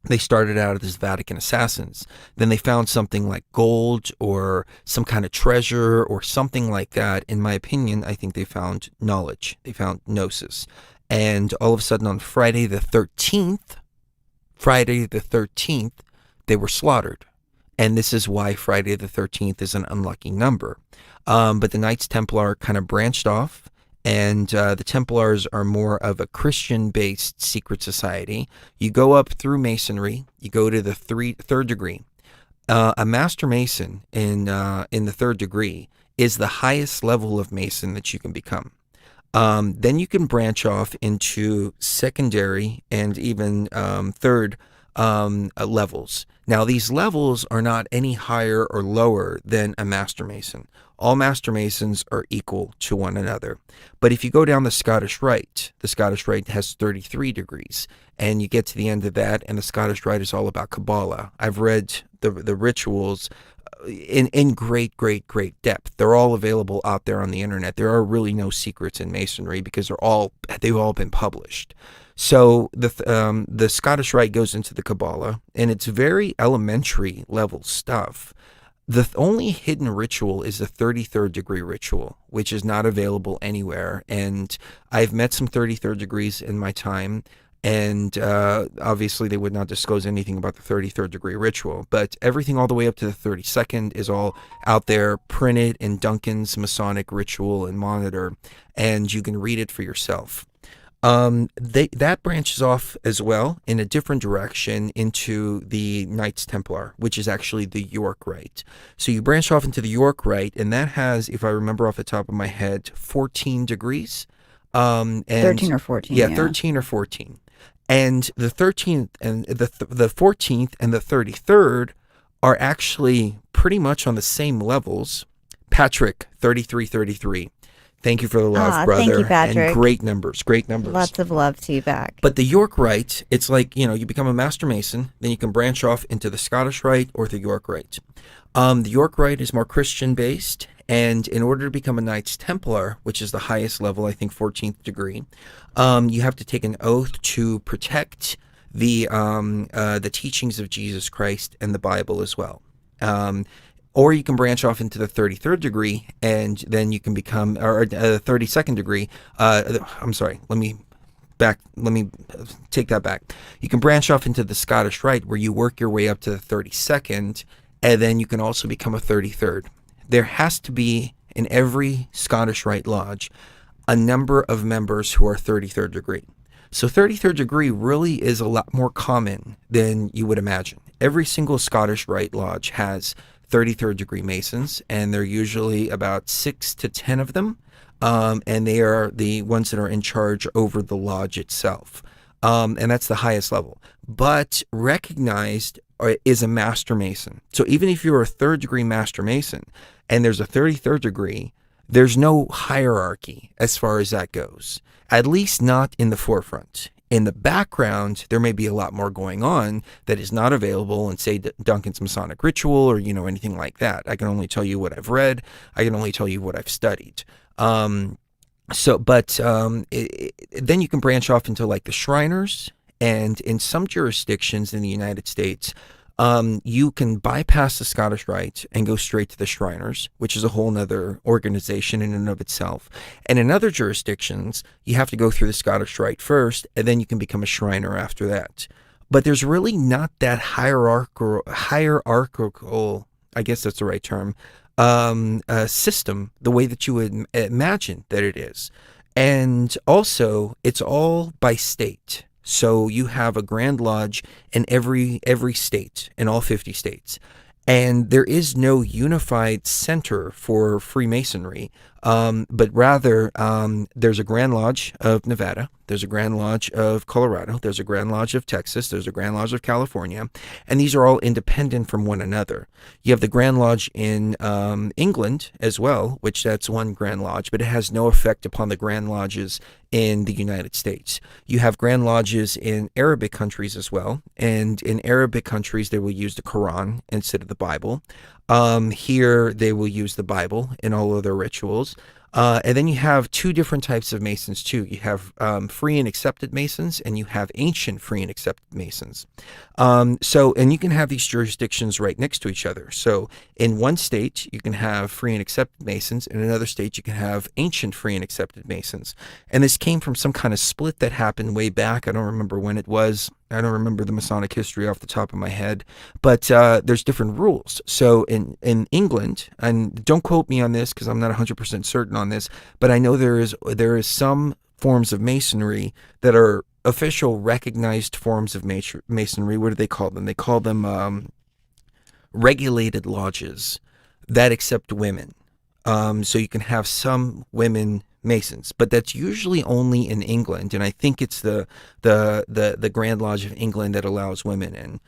They started out as Vatican assassins. Then they found something like gold or some kind of treasure or something like that. In my opinion, I think they found knowledge. They found gnosis. And all of a sudden on Friday the 13th, they were slaughtered. And this is why Friday the 13th is an unlucky number. But the Knights Templar kind of branched off. And the Templars are more of a Christian-based secret society. You go up through Masonry. You go to the third degree. A Master Mason in the third degree is the highest level of Mason that you can become. Then you can branch off into secondary and even third levels. Now, these levels are not any higher or lower than a Master Mason. All Master Masons are equal to one another. But if you go down the Scottish Rite has 33 degrees. And you get to the end of that, and the Scottish Rite is all about Kabbalah. I've read the rituals in great depth. They're all available out there on the internet. There are really no secrets in Masonry because they've all been published. So the Scottish Rite goes into the Kabbalah, and it's very elementary level stuff. The only hidden ritual is the 33rd degree ritual, which is not available anywhere. And I've met some 33rd degrees in my time, and obviously they would not disclose anything about the 33rd degree ritual. But everything all the way up to the 32nd is all out there, printed in Duncan's Masonic Ritual and Monitor, and you can read it for yourself. That branches off as well in a different direction into the Knights Templar, which is actually the York Rite. So you branch off into the York Rite, and that has, if I remember off the top of my head, 14 degrees. And 13 or 14. Yeah, 13 or 14. And the 13th and the 14th and the 33rd are actually pretty much on the same levels. Patrick, 3333. Thank you for the love, brother. Thank you, Patrick. And great numbers. Lots of love to you back. But the York Rite, it's like, you become a Master Mason, then you can branch off into the Scottish Rite or the York Rite. The York Rite is more Christian-based, and in order to become a Knights Templar, which is the highest level, I think 14th degree, you have to take an oath to protect the teachings of Jesus Christ and the Bible as well. Or you can branch off into the 33rd degree, and then you can become, or 32nd degree. I'm sorry, let me take that back. You can branch off into the Scottish Rite, where you work your way up to the 32nd, and then you can also become a 33rd. There has to be, in every Scottish Rite lodge, a number of members who are 33rd degree. So 33rd degree really is a lot more common than you would imagine. Every single Scottish Rite lodge has 33rd degree Masons, and they're usually about 6 to 10 of them, and they are the ones that are in charge over the lodge itself, and that's the highest level. But recognized is a Master Mason. So even if you're a 3rd degree Master Mason and there's a 33rd degree, there's no hierarchy as far as that goes, at least not in the forefront. In the background, there may be a lot more going on that is not available in, say, Duncan's Masonic Ritual or, anything like that. I can only tell you what I've read. I can only tell you what I've studied. Then you can branch off into like the Shriners, and in some jurisdictions in the United States, you can bypass the Scottish Rite and go straight to the Shriners, which is a whole nother organization in and of itself. And in other jurisdictions, you have to go through the Scottish Rite first, and then you can become a Shriner after that. But there's really not that hierarchical, I guess that's the right term, system, the way that you would imagine that it is. And also, it's all by state. So you have a Grand Lodge in every state, in all 50 states. And there is no unified center for Freemasonry but rather there's a Grand Lodge of Nevada, there's a Grand Lodge of Colorado, there's a Grand Lodge of Texas, there's a Grand Lodge of California, and these are all independent from one another. You have the Grand Lodge in England as well, which that's one Grand Lodge, but it has no effect upon the Grand Lodges in the United States. You have Grand Lodges in Arabic countries as well, and in Arabic countries they will use the Quran instead of the Bible. Here they will use the Bible in all of their rituals. And then you have two different types of Masons too. You have free and accepted Masons, and you have ancient free and accepted Masons. And you can have these jurisdictions right next to each other. So in one state, you can have free and accepted Masons. In another state, you can have ancient free and accepted Masons. And this came from some kind of split that happened way back. I don't remember when it was. I don't remember the Masonic history off the top of my head, but there's different rules. So in England, and don't quote me on this because I'm not 100% certain on this, but I know there is some forms of Masonry that are official recognized forms of Masonry. What do they call them? They call them regulated lodges that accept women. So you can have some women Masons, but that's usually only in England, and I think it's the Grand Lodge of England that allows women in.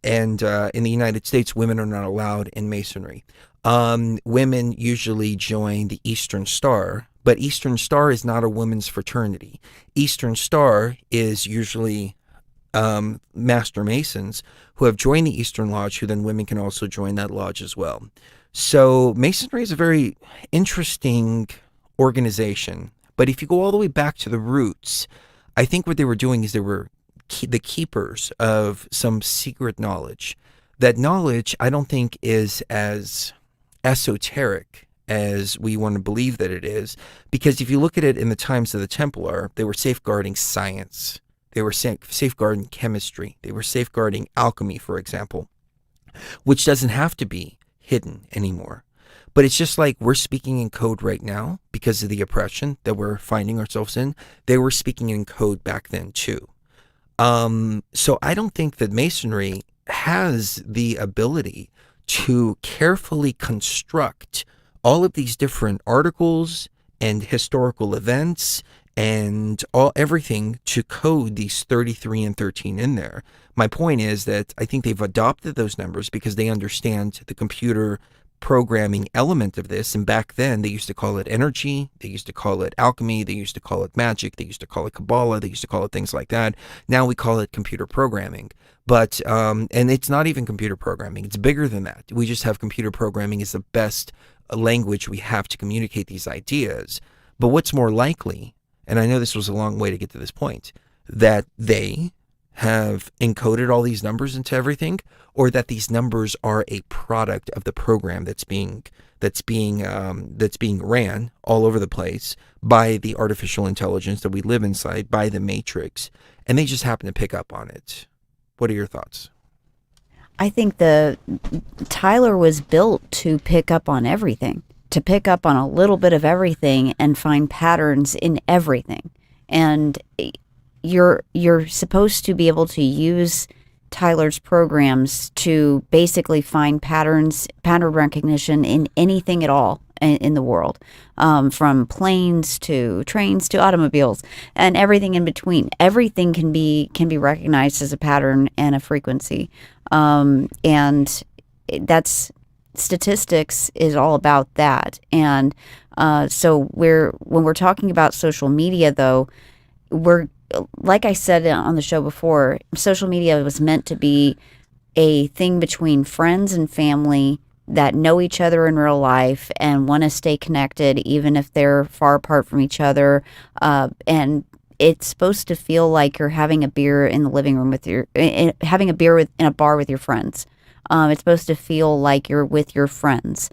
In the United States, women are not allowed in Masonry. Women usually join the Eastern Star, but Eastern Star is not a women's fraternity. Eastern Star is usually Master Masons who have joined the Eastern Lodge, who then women can also join that lodge as well. So Masonry is a very interesting organization, but if you go all the way back to the roots, I think what they were doing is they were the keepers of some secret knowledge. That knowledge I don't think is as esoteric as we want to believe that it is, because if you look at it in the times of the Templar, they were safeguarding science, they were safeguarding chemistry, they were safeguarding alchemy, for example, which doesn't have to be hidden anymore. But it's just like we're speaking in code right now because of the oppression that we're finding ourselves in. They were speaking in code back then too. So I don't think that Masonry has the ability to carefully construct all of these different articles and historical events and everything to code these 33 and 13 in there. My point is that I think they've adopted those numbers because they understand the computer programming element of this, and back then they used to call it energy, they used to call it alchemy, they used to call it magic, they used to call it Kabbalah, they used to call it things like that. Now we call it computer programming, but and it's not even computer programming, it's bigger than that. We just have computer programming is the best language we have to communicate these ideas. But what's more likely, and I know this was a long way to get to this point, that they have encoded all these numbers into everything, or that these numbers are a product of the program that's being ran all over the place by the artificial intelligence that we live inside, by the Matrix, and they just happen to pick up on it. What are your thoughts? I think the Tyler was built to pick up on everything, to pick up on a little bit of everything and find patterns in everything. And you're supposed to be able to use Tyler's programs to basically find pattern recognition in anything at all in the world, from planes to trains to automobiles and everything in between. Everything can be recognized as a pattern and a frequency, and that's statistics is all about that. And so when we're talking about social media, though, we're, like I said on the show before, social media was meant to be a thing between friends and family that know each other in real life and want to stay connected even if they're far apart from each other. And it's supposed to feel like you're having a beer in the living room having a beer in a bar with your friends. It's supposed to feel like you're with your friends.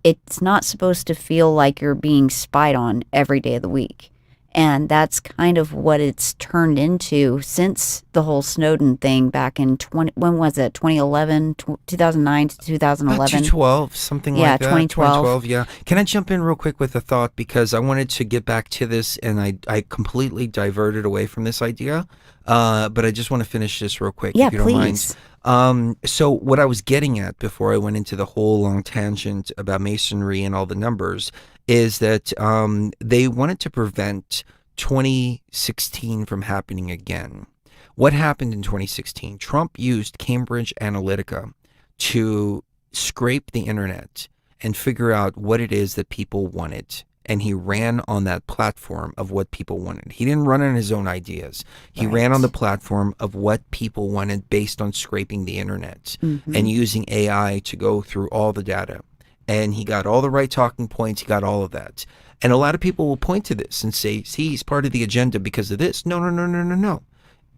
It's not supposed to feel like you're being spied on every day of the week. And that's kind of what it's turned into since the whole Snowden thing back in 2011, 2009 to 2011. 2012, something like that. 2012. Yeah. Can I jump in real quick with a thought? Because I wanted to get back to this and I completely diverted away from this idea. But I just want to finish this real quick, Yeah, if you don't please. mind. So what I was getting at before I went into the whole long tangent about Masonry and all the numbers is that they wanted to prevent 2016 from happening again. What happened in 2016? Trump used Cambridge Analytica to scrape the internet and figure out what it is that people wanted. And he ran on that platform of what people wanted. He didn't run on his own ideas. He ran on the platform of what people wanted based on scraping the internet and using AI to go through all the data. And he got all the right talking points. He got all of that. And a lot of people will point to this and say, see, he's part of the agenda because of this. No.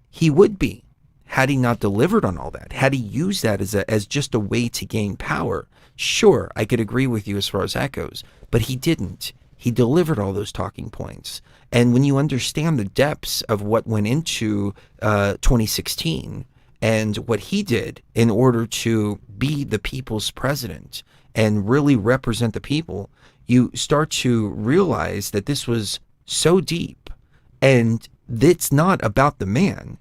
He would be had he not delivered on all that, had he used that as just a way to gain power. Sure, I could agree with you as far as that goes, but he didn't. He delivered all those talking points. And when you understand the depths of what went into 2016 and what he did in order to be the people's president and really represent the people, you start to realize that this was so deep. And it's not about the man.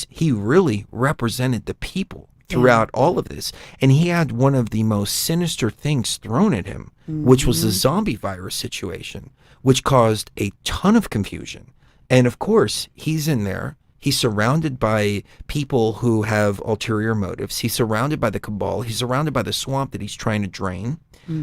He really represented the people throughout all of this. And he had one of the most sinister things thrown at him, which was the zombie virus situation, which caused a ton of confusion. And of course, he's in there. He's surrounded by people who have ulterior motives. He's surrounded by the cabal. He's surrounded by the swamp that he's trying to drain.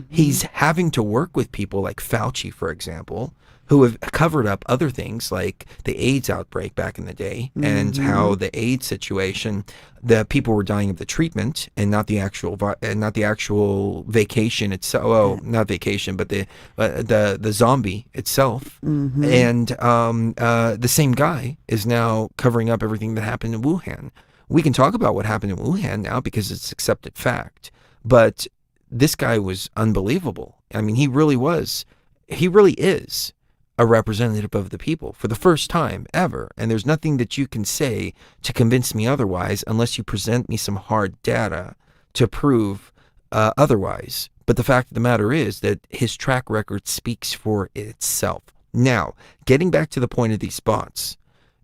He's having to work with people like Fauci, for example, who have covered up other things like the AIDS outbreak back in the day and how the AIDS situation, the people were dying of the treatment and not the actual vacation itself. Oh, not vacation, but the zombie itself. And the same guy is now covering up everything that happened in Wuhan. We can talk about what happened in Wuhan now because it's accepted fact, but this guy was unbelievable. I mean, he really was. He really is a representative of the people for the first time ever. And there's nothing that you can say to convince me otherwise unless you present me some hard data to prove otherwise. But the fact of the matter is that his track record speaks for itself. Now, getting back to the point of these bots,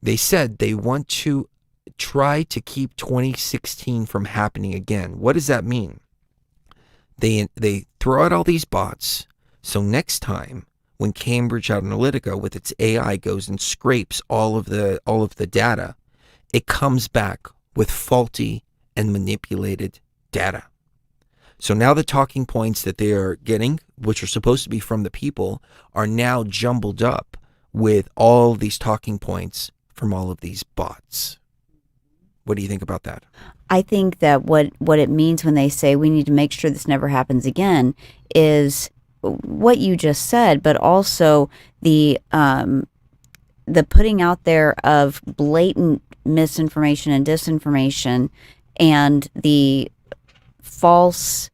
they said they want to try to keep 2016 from happening again. What does that mean? They throw out all these bots, so next time when Cambridge Analytica with its AI goes and scrapes all of the data, it comes back with faulty and manipulated data. So now the talking points that they are getting, which are supposed to be from the people, are now jumbled up with all these talking points from all of these bots. What do you think about that? I think that what it means when they say we need to make sure this never happens again is what you just said, but also the putting out there of blatant misinformation and disinformation and the false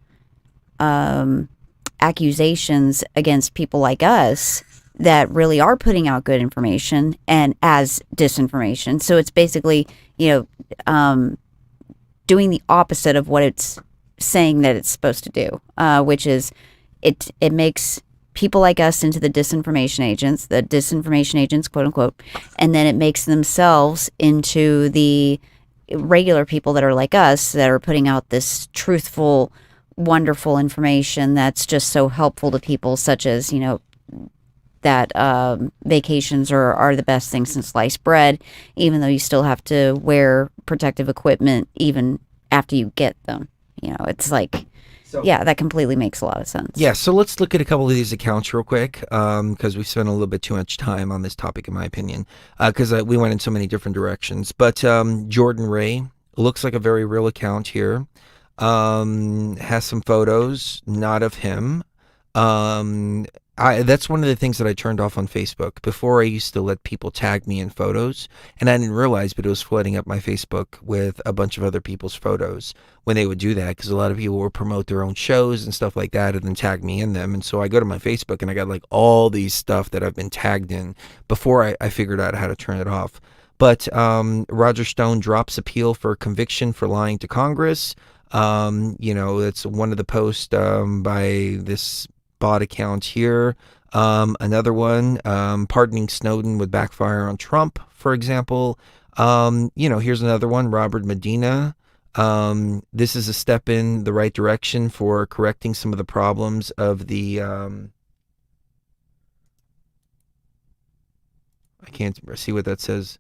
accusations against people like us that really are putting out good information and as disinformation. So it's basically, doing the opposite of what it's saying that it's supposed to do, which is it makes people like us into the disinformation agents, quote unquote, and then it makes themselves into the regular people that are like us that are putting out this truthful, wonderful information that's just so helpful to people, such as, that vacations are the best thing since sliced bread, even though you still have to wear protective equipment even after you get them. It's like, that completely makes a lot of sense. Yeah, so let's look at a couple of these accounts real quick because we spent a little bit too much time on this topic, in my opinion, because we went in so many different directions. But Jordan Ray looks like a very real account here. Has some photos, not of him. That's one of the things that I turned off on Facebook. Before, I used to let people tag me in photos, and I didn't realize, but it was flooding up my Facebook with a bunch of other people's photos when they would do that, because a lot of people would promote their own shows and stuff like that and then tag me in them. And so I go to my Facebook and I got like all these stuff that I've been tagged in before I figured out how to turn it off. But Roger Stone drops appeal for conviction for lying to Congress. It's one of the posts by this bot account here. Another one, pardoning Snowden would backfire on Trump, for example. Here's another one, Robert Medina. This is a step in the right direction for correcting some of the problems of the I can't see what that says.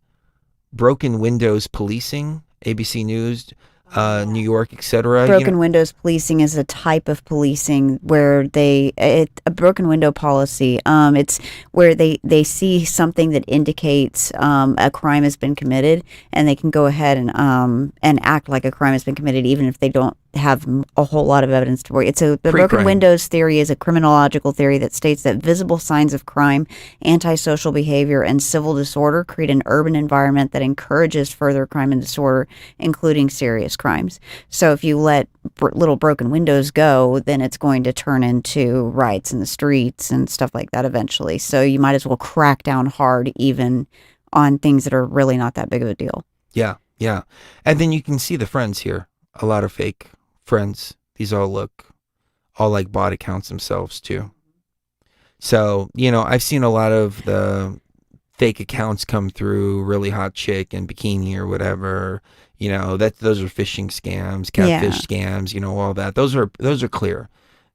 Broken windows policing, ABC News, New York, etc. Broken windows policing is a type of policing where a broken window policy. It's where they see something that indicates a crime has been committed, and they can go ahead and act like a crime has been committed, even if they don't have a whole lot of evidence to work. The broken windows theory is a criminological theory that states that visible signs of crime, antisocial behavior, and civil disorder create an urban environment that encourages further crime and disorder, including serious crimes. So if you let little broken windows go, then it's going to turn into riots in the streets and stuff like that eventually. So you might as well crack down hard even on things that are really not that big of a deal. Yeah. And then you can see the friends here. A lot of fake friends. These all look all like bot accounts themselves too. So, I've seen a lot of the fake accounts come through, really hot chick in bikini or whatever. Those are phishing scams, catfish scams, all that. Those are clear.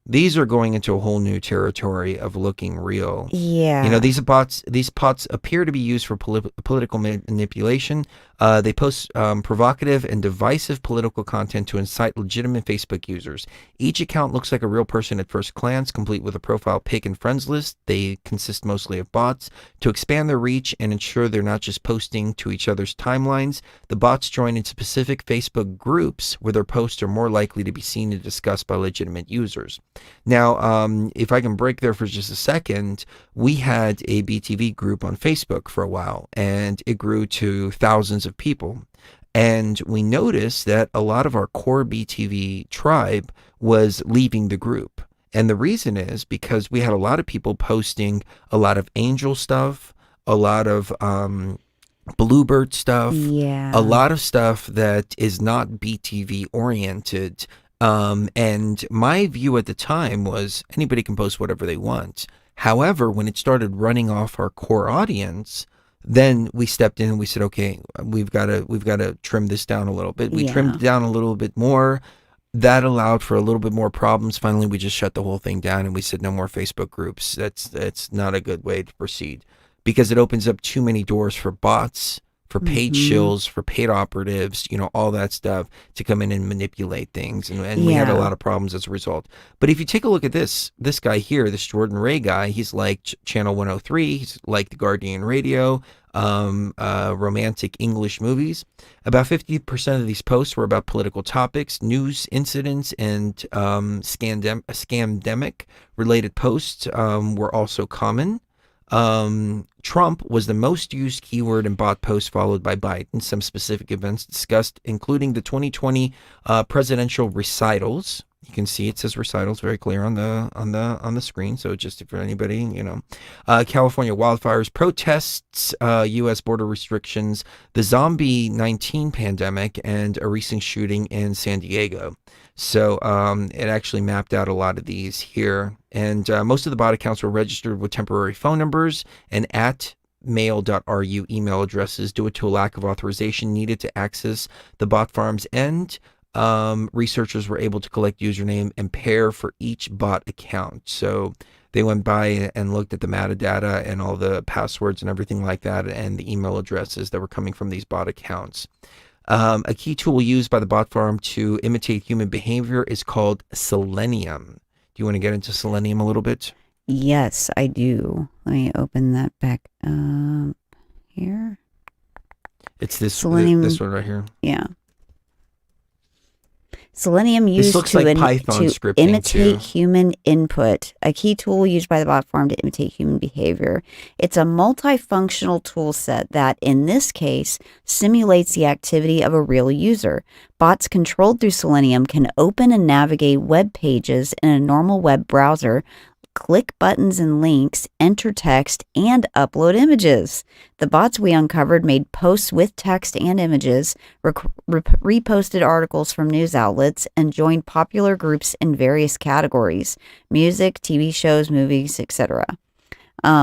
These are going into a whole new territory of looking real. Yeah. These bots appear to be used for political manipulation. They post provocative and divisive political content to incite legitimate Facebook users. Each account looks like a real person at first glance, complete with a profile pic and friends list. They consist mostly of bots. To expand their reach and ensure they're not just posting to each other's timelines, the bots join into specific Facebook groups where their posts are more likely to be seen and discussed by legitimate users. Now, if I can break there for just a second, we had a BTV group on Facebook for a while, and it grew to thousands of people. And we noticed that a lot of our core BTV tribe was leaving the group. And the reason is because we had a lot of people posting a lot of angel stuff, a lot of Bluebird stuff, a lot of stuff that is not BTV oriented. And my view at the time was anybody can post whatever they want. However, when it started running off our core audience, then we stepped in and we said, okay, we've got to trim this down a little bit. We trimmed it down a little bit more. That allowed for a little bit more problems. Finally, we just shut the whole thing down and we said no more Facebook groups. That's not a good way to proceed because it opens up too many doors for bots, for paid shills, for paid operatives, all that stuff to come in and manipulate things. And we had a lot of problems as a result. But if you take a look at this guy here, this Jordan Ray guy, he's like Channel 103, he's like The Guardian Radio, romantic English movies. About 50% of these posts were about political topics, news incidents, and scamdemic related posts were also common. Trump was the most used keyword in bot posts, followed by Biden. Some specific events discussed, including the 2020 presidential recitals. You can see it says recitals very clear on the screen. So just for anybody, California wildfires, protests, U.S. border restrictions, the zombie-19 pandemic, and a recent shooting in San Diego. So it actually mapped out a lot of these here. And most of the bot accounts were registered with temporary phone numbers and @mail.ru email addresses due to a lack of authorization needed to access the bot farm's end. Researchers were able to collect username and pair for each bot account. So they went by and looked at the metadata and all the passwords and everything like that and the email addresses that were coming from these bot accounts. A key tool used by the bot farm to imitate human behavior is called Selenium. Do you want to get into Selenium a little bit? Yes, I do. Let me open that back up here. It's this Selenium, this one right here. Yeah. Selenium used looks to, like Python scripting imitate too. human input, a key tool used by the bot farm to imitate human behavior. It's a multifunctional tool set that, in this case, simulates the activity of a real user. Bots controlled through Selenium can open and navigate web pages in a normal web browser, click buttons and links, enter text, and upload images. The bots we uncovered made posts with text and images, reposted articles from news outlets, and joined popular groups in various categories: music, TV shows, movies, etc.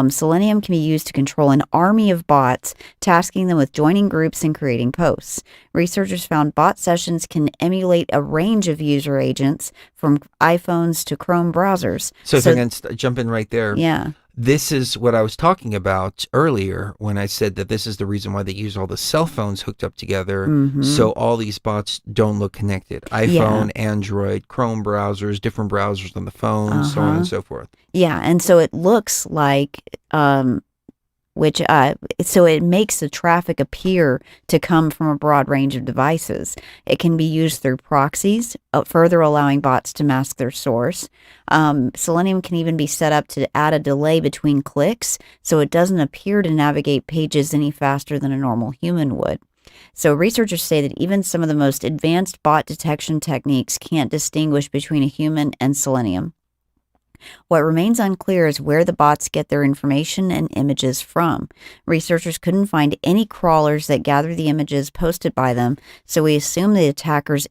Selenium can be used to control an army of bots, tasking them with joining groups and creating posts. Researchers found bot sessions can emulate a range of user agents, from iPhones to Chrome browsers. So if I can jump in right there. Yeah. this is what I was talking about earlier when I said that this is the reason why they use all the cell phones hooked up together, so all these bots don't look connected. iPhone, Android, Chrome browsers, different browsers on the phone, so on and so forth. Yeah, and so it looks like, so it makes the traffic appear to come from a broad range of devices. It can be used through proxies, further allowing bots to mask their source. Selenium can even be set up to add a delay between clicks, so it doesn't appear to navigate pages any faster than a normal human would. So researchers say that even some of the most advanced bot detection techniques can't distinguish between a human and Selenium. What remains unclear is where the bots get their information and images from. Researchers couldn't find any crawlers that gather the images posted by them, so we assume the attackers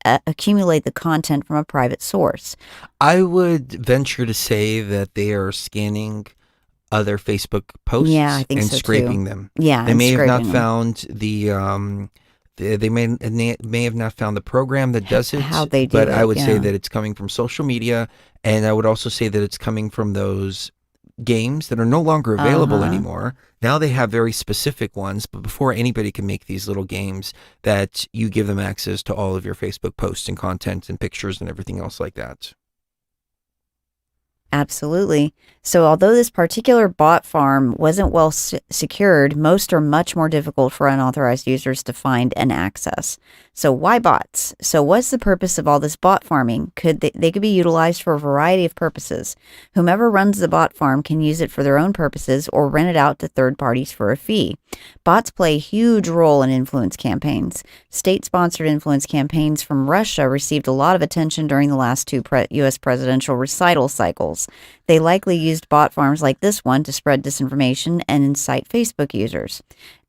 accumulate the content from a private source. I would venture to say that they are scanning other Facebook posts and scraping them. Yeah, they may have not them. found the they may have not found the program that does it. How they do but it, I would say yeah. that it's coming from social media, and I would also say that it's coming from those games that are no longer available anymore. Now they have very specific ones, but before anybody can make these little games, that you give them access to all of your Facebook posts and content and pictures and everything else like that. Absolutely. So although this particular bot farm wasn't well secured, most are much more difficult for unauthorized users to find and access. So why bots? So what's the purpose of all this bot farming? They could be utilized for a variety of purposes. Whomever runs the bot farm can use it for their own purposes or rent it out to third parties for a fee. Bots play a huge role in influence campaigns. State-sponsored influence campaigns from Russia received a lot of attention during the last two U.S. presidential recital cycles. They likely used bot farms like this one to spread disinformation and incite Facebook users.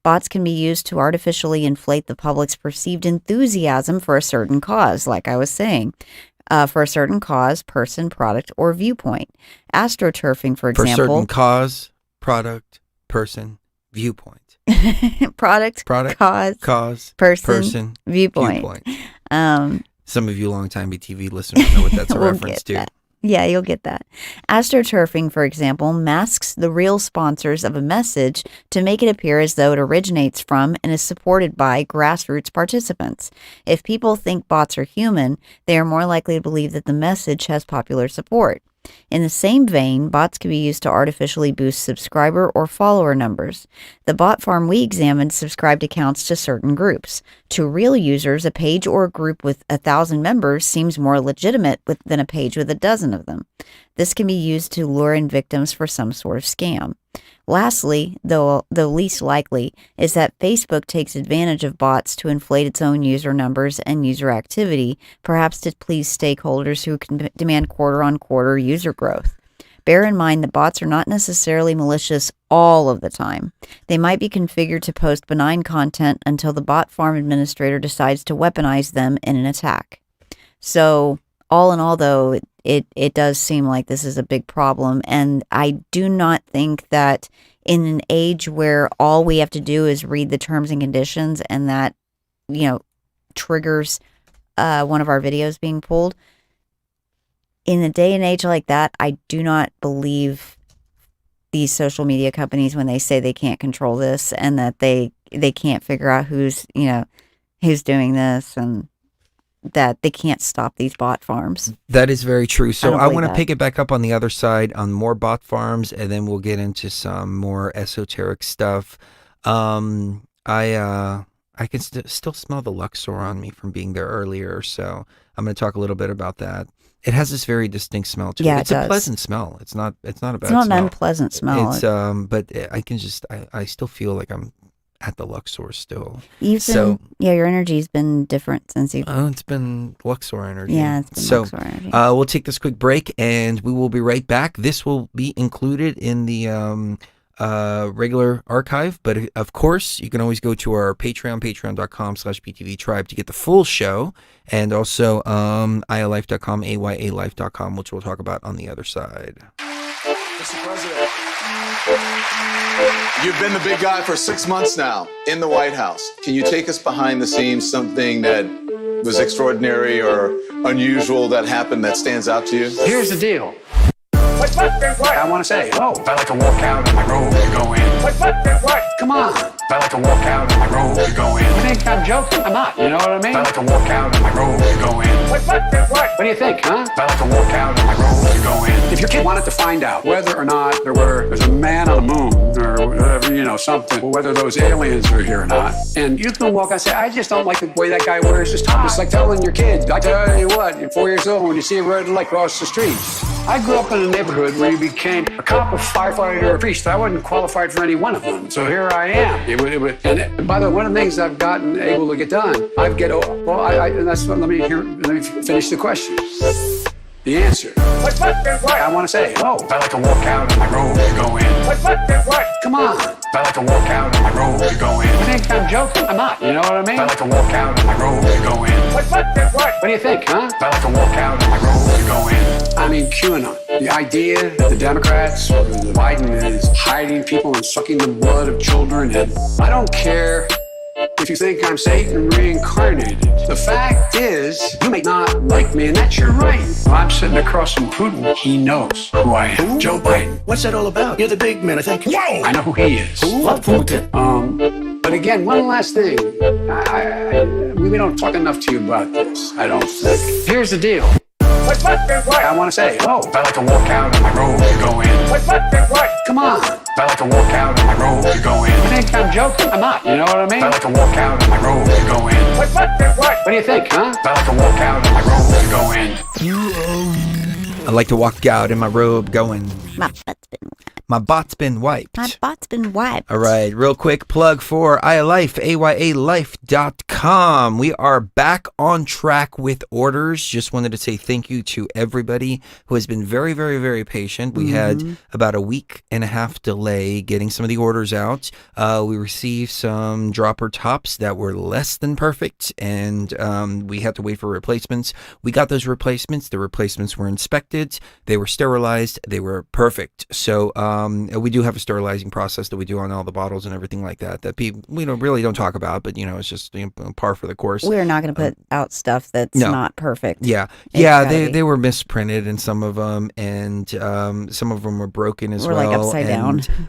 Bots can be used to artificially inflate the public's perceived enthusiasm for a certain cause, like I was saying, for a certain cause, person, product, or viewpoint. AstroTurfing, for example. For certain cause, product, person, viewpoint. Product, cause, person, viewpoint. Some of you longtime BTV listeners know what that's a We'll reference get to. that. Yeah, you'll get that. AstroTurfing, for example, masks the real sponsors of a message to make it appear as though it originates from and is supported by grassroots participants. If people think bots are human, they are more likely to believe that the message has popular support. In the same vein, bots can be used to artificially boost subscriber or follower numbers. The bot farm we examined subscribed accounts to certain groups. To real users, a page or a group with 1,000 members seems more legitimate than a page with a dozen of them. This can be used to lure in victims for some sort of scam. Lastly, though least likely, is that Facebook takes advantage of bots to inflate its own user numbers and user activity, perhaps to please stakeholders who can demand quarter-on-quarter user growth. Bear in mind that bots are not necessarily malicious all of the time. They might be configured to post benign content until the bot farm administrator decides to weaponize them in an attack. So, all in all, though, it does seem like this is a big problem, and I do not think that in an age where all we have to do is read the terms and conditions and that, triggers one of our videos being pulled, in a day and age like that, I do not believe these social media companies when they say they can't control this and that they can't figure out who's doing this and that they can't stop these bot farms. That is very true. So I want to that. pick it back up on the other side on more bot farms, and then we'll get into some more esoteric stuff. I can still smell the Luxor on me from being there earlier, so I'm going to talk a little bit about that. It has this very distinct smell to it. Yeah, It's it a does. pleasant smell. It's not a bad smell. It's not an unpleasant smell. It's but I can just I still feel like I'm at the Luxor still. Your energy's been different since you've... It's been Luxor energy. Yeah, it's been Luxor energy. We'll take this quick break, and we will be right back. This will be included in the regular archive, but of course, you can always go to our Patreon, patreon.com/PTV Tribe to get the full show, and also ialife.com, ayalife.com, which we'll talk about on the other side. Mr. President, you've been the big guy for 6 months now in the White House. Can you take us behind the scenes, something that was extraordinary or unusual that happened that stands out to you? Here's the deal. I want to say, oh, if I like to walk out in my robe to go in. Come on. If I like to walk out in my robe to go in. You think I'm joking? I'm not. You know what I mean? If I like to walk out in my robe to go in. What do you think, huh? If I like to walk out in my robe to go in. If your kid wanted to find out whether or not there's a man on the moon or whatever, something, or whether those aliens are here or not, and you can walk out and say, I just don't like the way that guy wears his top. It's like telling your kids, I tell you what, you're 4 years old when you see a red light cross the street. I grew up in a neighborhood where you became a cop, a firefighter, or a priest. I wasn't qualified for any one of them. So here I am. And by the way, one of the things I've gotten able to get done, let me finish the question. The answer. I want to say, oh, if I like to walk out in my robe to go in. Come on. If I like to walk out in my robe to go in. You think I'm joking? I'm not. You know what I mean? If I like to walk out in my robe to go in. What do you think, huh? If I like to walk out in my robe to go in. I mean, QAnon. The idea that the Democrats or the Biden is hiding people and sucking the blood of children. And I don't care if you think I'm Satan reincarnated. The fact is, you may not like me, and that's your right. I'm sitting across from Putin. He knows who I am. Joe Biden. What's that all about? You're the big man, I think. Whoa! I know who he is. Love Putin. But again, one last thing. We don't talk enough to you about this, I don't think. Here's the deal. I want to say, oh, if I like to walk out in my robe to go in. Come on. If I like to walk out in my robe to go in. You think I'm joking? I'm not. You know what I mean? If I like to walk out in my robe to go in. What do you think, huh? If I like to walk out in my robe to go in. I like to walk out in my robe going, My butt's been my bot's been wiped. My bot's been wiped. All right, real quick plug for iAlife, ayalife.com. We are back on track with orders. Just wanted to say thank you to everybody who has been very, very, very patient. We had about a week and a half delay getting some of the orders out. We received some dropper tops that were less than perfect, and we had to wait for replacements. We got those replacements. The replacements were inspected. They were sterilized. They were perfect. So, we do have a sterilizing process that we do on all the bottles and everything like that people really don't talk about, but it's just par for the course. We're not going to put out stuff that's not perfect. They were misprinted in some of them, and some of them were broken as well. Like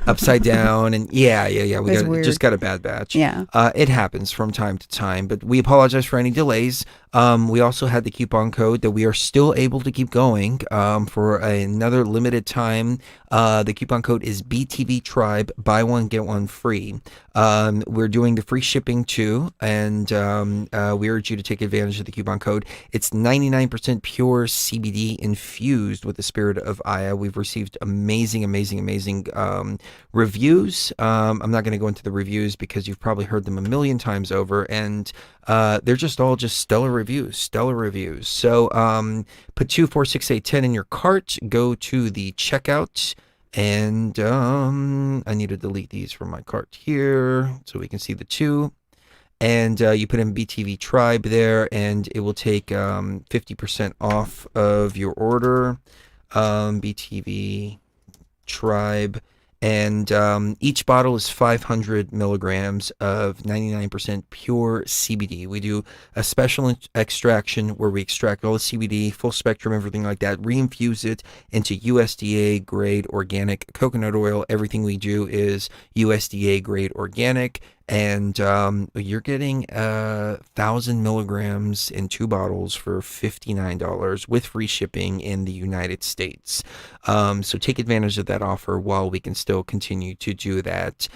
upside down. And we just got a bad batch. It happens from time to time, but we apologize for any delays. We also had the coupon code that we are still able to keep going for another limited time. The coupon code is BTV Tribe. Buy one, get one free. We're doing the free shipping too, and we urge you to take advantage of the coupon code. It's 99% pure CBD infused with the spirit of Aya. We've received amazing reviews. I'm not going to go into the reviews because you've probably heard them a million times over, and they're just all stellar reviews. So put 246810 in your cart, go to the checkout, and I need to delete these from my cart here so we can see the two. And you put in BTV Tribe there, and it will take 50% off of your order. BTV Tribe. And each bottle is 500 milligrams of 99% pure CBD. We do a special extraction where we extract all the CBD, full spectrum, everything like that, reinfuse it into USDA grade organic coconut oil. Everything we do is USDA grade organic. And you're getting 1,000 milligrams in 2 bottles for $59 with free shipping in the United States. So take advantage of that offer while we can still continue to do that.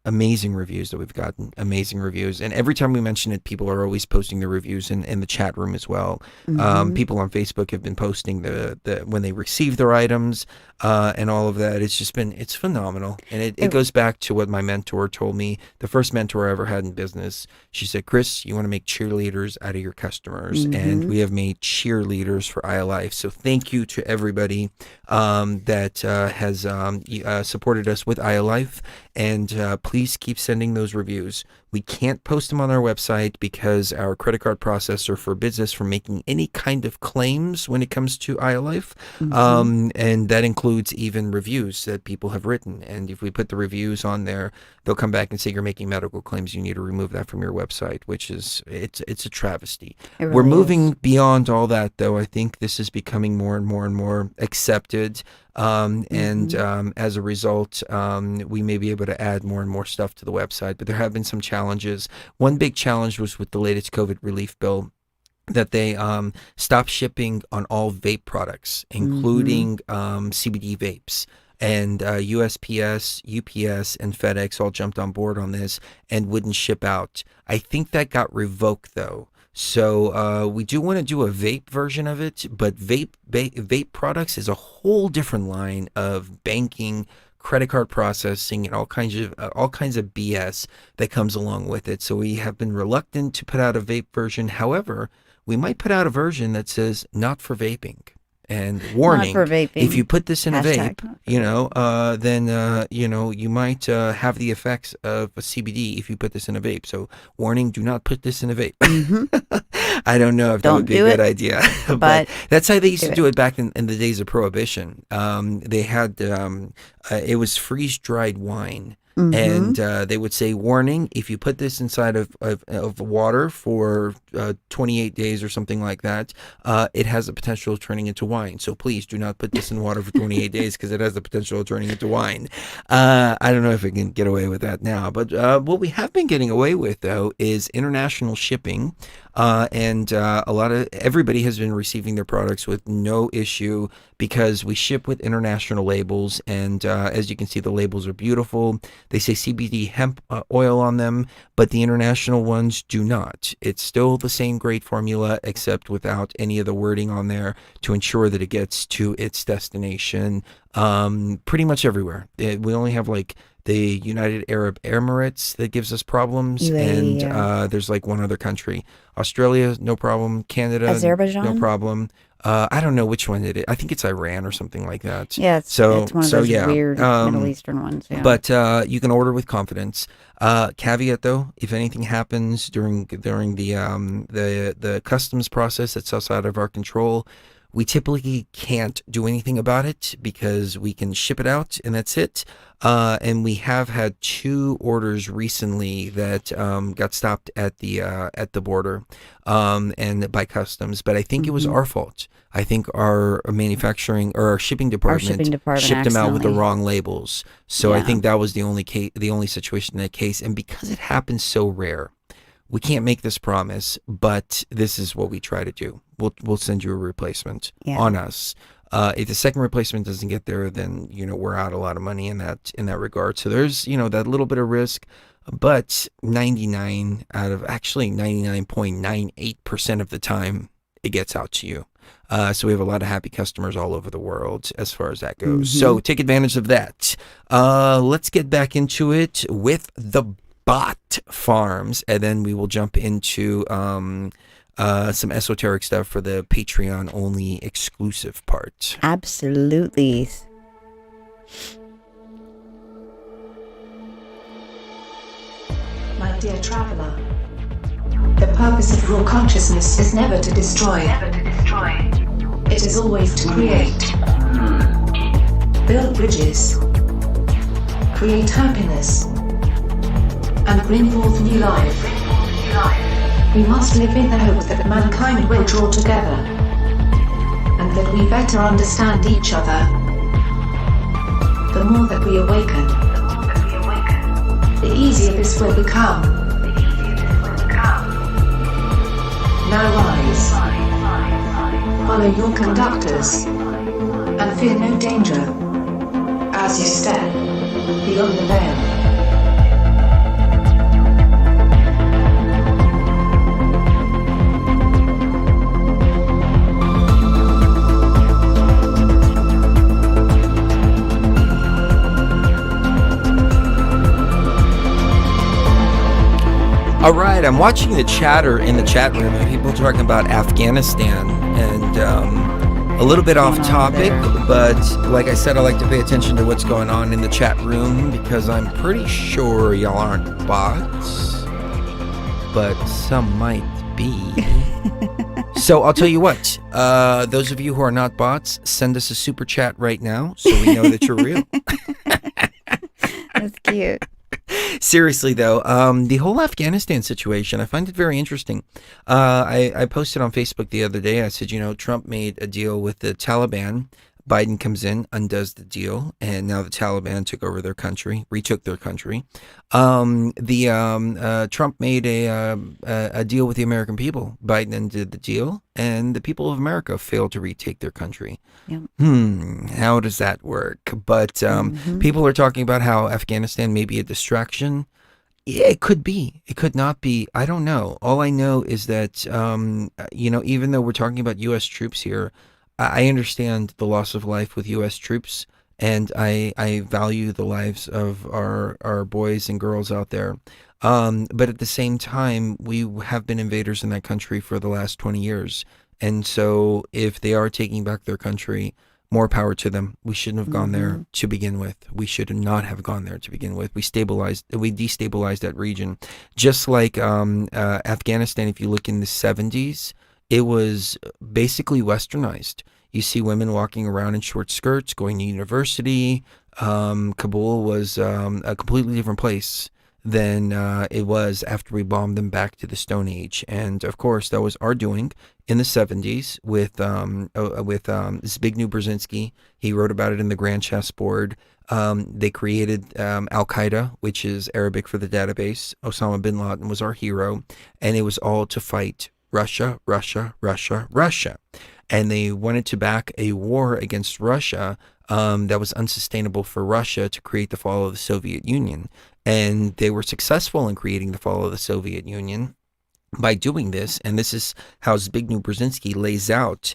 Amazing reviews that we've gotten. Amazing reviews. And every time we mention it, people are always posting the reviews in the chat room as well. People on Facebook have been posting the when they receive their items and all of that. It's phenomenal. And it goes back to what my mentor told me, the first mentor I ever had in business. She said, Chris, you want to make cheerleaders out of your customers. And we have made cheerleaders for iAlife. So thank you to everybody that has supported us with iAlife. And please keep sending those reviews. We can't post them on our website because our credit card processor forbids us from making any kind of claims when it comes to iLife. And that includes even reviews that people have written. And if we put the reviews on there, they'll come back and say you're making medical claims. You need to remove that from your website, which is it's a travesty. It really We're moving is. beyond all that, though. I think this is becoming more and more and more accepted. And as a result, we may be able to add more and more stuff to the website. But there have been some challenges. One big challenge was with the latest COVID relief bill, that they stopped shipping on all vape products, including CBD vapes. And USPS, UPS, and FedEx all jumped on board on this and wouldn't ship out. I think that got revoked, though. So we do want to do a vape version of it, but vape products is a whole different line of banking, credit card processing, and all kinds of BS that comes along with it. So we have been reluctant to put out a vape version. However, we might put out a version that says not for vaping. And warning, for vaping. if you put this in a Hashtag vape, not for then you might have the effects of a CBD if you put this in a vape. So warning, do not put this in a vape. I don't know if that Don't would be a do good it, idea. but that's how they used to do do it back in the days of Prohibition. They had, it was freeze-dried wine. And they would say, warning, if you put this inside of water for 28 days or something like that, it has the potential of turning into wine. So please do not put this in water for 28 days because it has the potential of turning into wine. I don't know if we can get away with that now. But what we have been getting away with, though, is international shipping. And everybody has been receiving their products with no issue because we ship with international labels. And as you can see, the labels are beautiful. They say CBD hemp oil on them, but the international ones do not. It's still the same great formula, except without any of the wording on there to ensure that it gets to its destination pretty much everywhere. We only have like the United Arab Emirates that gives us problems, UAE, and there's like one other country. Australia, no problem. Canada, Azerbaijan? no problem. I don't know which one it is. I think it's Iran or something like that. Yeah, it's one of those weird Middle Eastern ones. Yeah. But you can order with confidence. Caveat though, if anything happens during the customs process that's outside of our control, we typically can't do anything about it because we can ship it out and that's it. And we have had 2 orders recently that got stopped at the border and by customs. But I think it was our fault. I think our manufacturing or our shipping department shipped them out with the accidentally. wrong labels. So I Yeah. think that was the only situation in that case. And because it happens so rare, we can't make this promise, but this is what we try to do. We'll send you a replacement on us. If the second replacement doesn't get there, then we're out a lot of money in that regard. So there's that little bit of risk, but 99.98% of the time it gets out to you. So we have a lot of happy customers all over the world as far as that goes. So take advantage of that. Let's get back into it with the bot farms, and then we will jump into some esoteric stuff for the Patreon only exclusive part. Absolutely. My dear traveler, the purpose of raw consciousness is never to destroy. It is always to create. Build bridges. Create happiness. And bring forth new life. We must live in the hope that mankind will draw together. And that we better understand each other. The more that we awaken, the easier this will become. Now rise. Follow your conductors. And fear no danger. As you step beyond the veil. All right, I'm watching the chatter in the chat room, and people talking about Afghanistan, and a little bit off topic, but like I said, I like to pay attention to what's going on in the chat room because I'm pretty sure y'all aren't bots. but some might be. So I'll tell you what, those of you who are not bots, send us a super chat right now so we know that you're real. That's cute. Seriously, though, the whole Afghanistan situation, I find it very interesting. I posted on Facebook the other day, I said, Trump made a deal with the Taliban. Biden comes in, undoes the deal, and now the Taliban took over their country, retook their country. Trump made a deal with the American people. Biden undid the deal, and the people of America failed to retake their country. Yep. How does that work? But people are talking about how Afghanistan may be a distraction. Yeah, it could be. It could not be. I don't know. All I know is that, even though we're talking about U.S. troops here, I understand the loss of life with U.S. troops, and I value the lives of our boys and girls out there. But at the same time, we have been invaders in that country for the last 20 years. And so if they are taking back their country, more power to them. We shouldn't have gone there to begin with. We should not have gone there to begin with. We destabilized that region. Just like Afghanistan, if you look in the 70s, it was basically westernized. You see women walking around in short skirts, going to university. Kabul was a completely different place than it was after we bombed them back to the Stone Age. And of course, that was our doing in the 70s with Zbigniew Brzezinski. He wrote about it in the Grand Chessboard. They created Al-Qaeda, which is Arabic for the database. Osama bin Laden was our hero, and it was all to fight Russia. And they wanted to back a war against Russia that was unsustainable for Russia to create the fall of the Soviet Union. And they were successful in creating the fall of the Soviet Union by doing this. And this is how Zbigniew Brzezinski lays out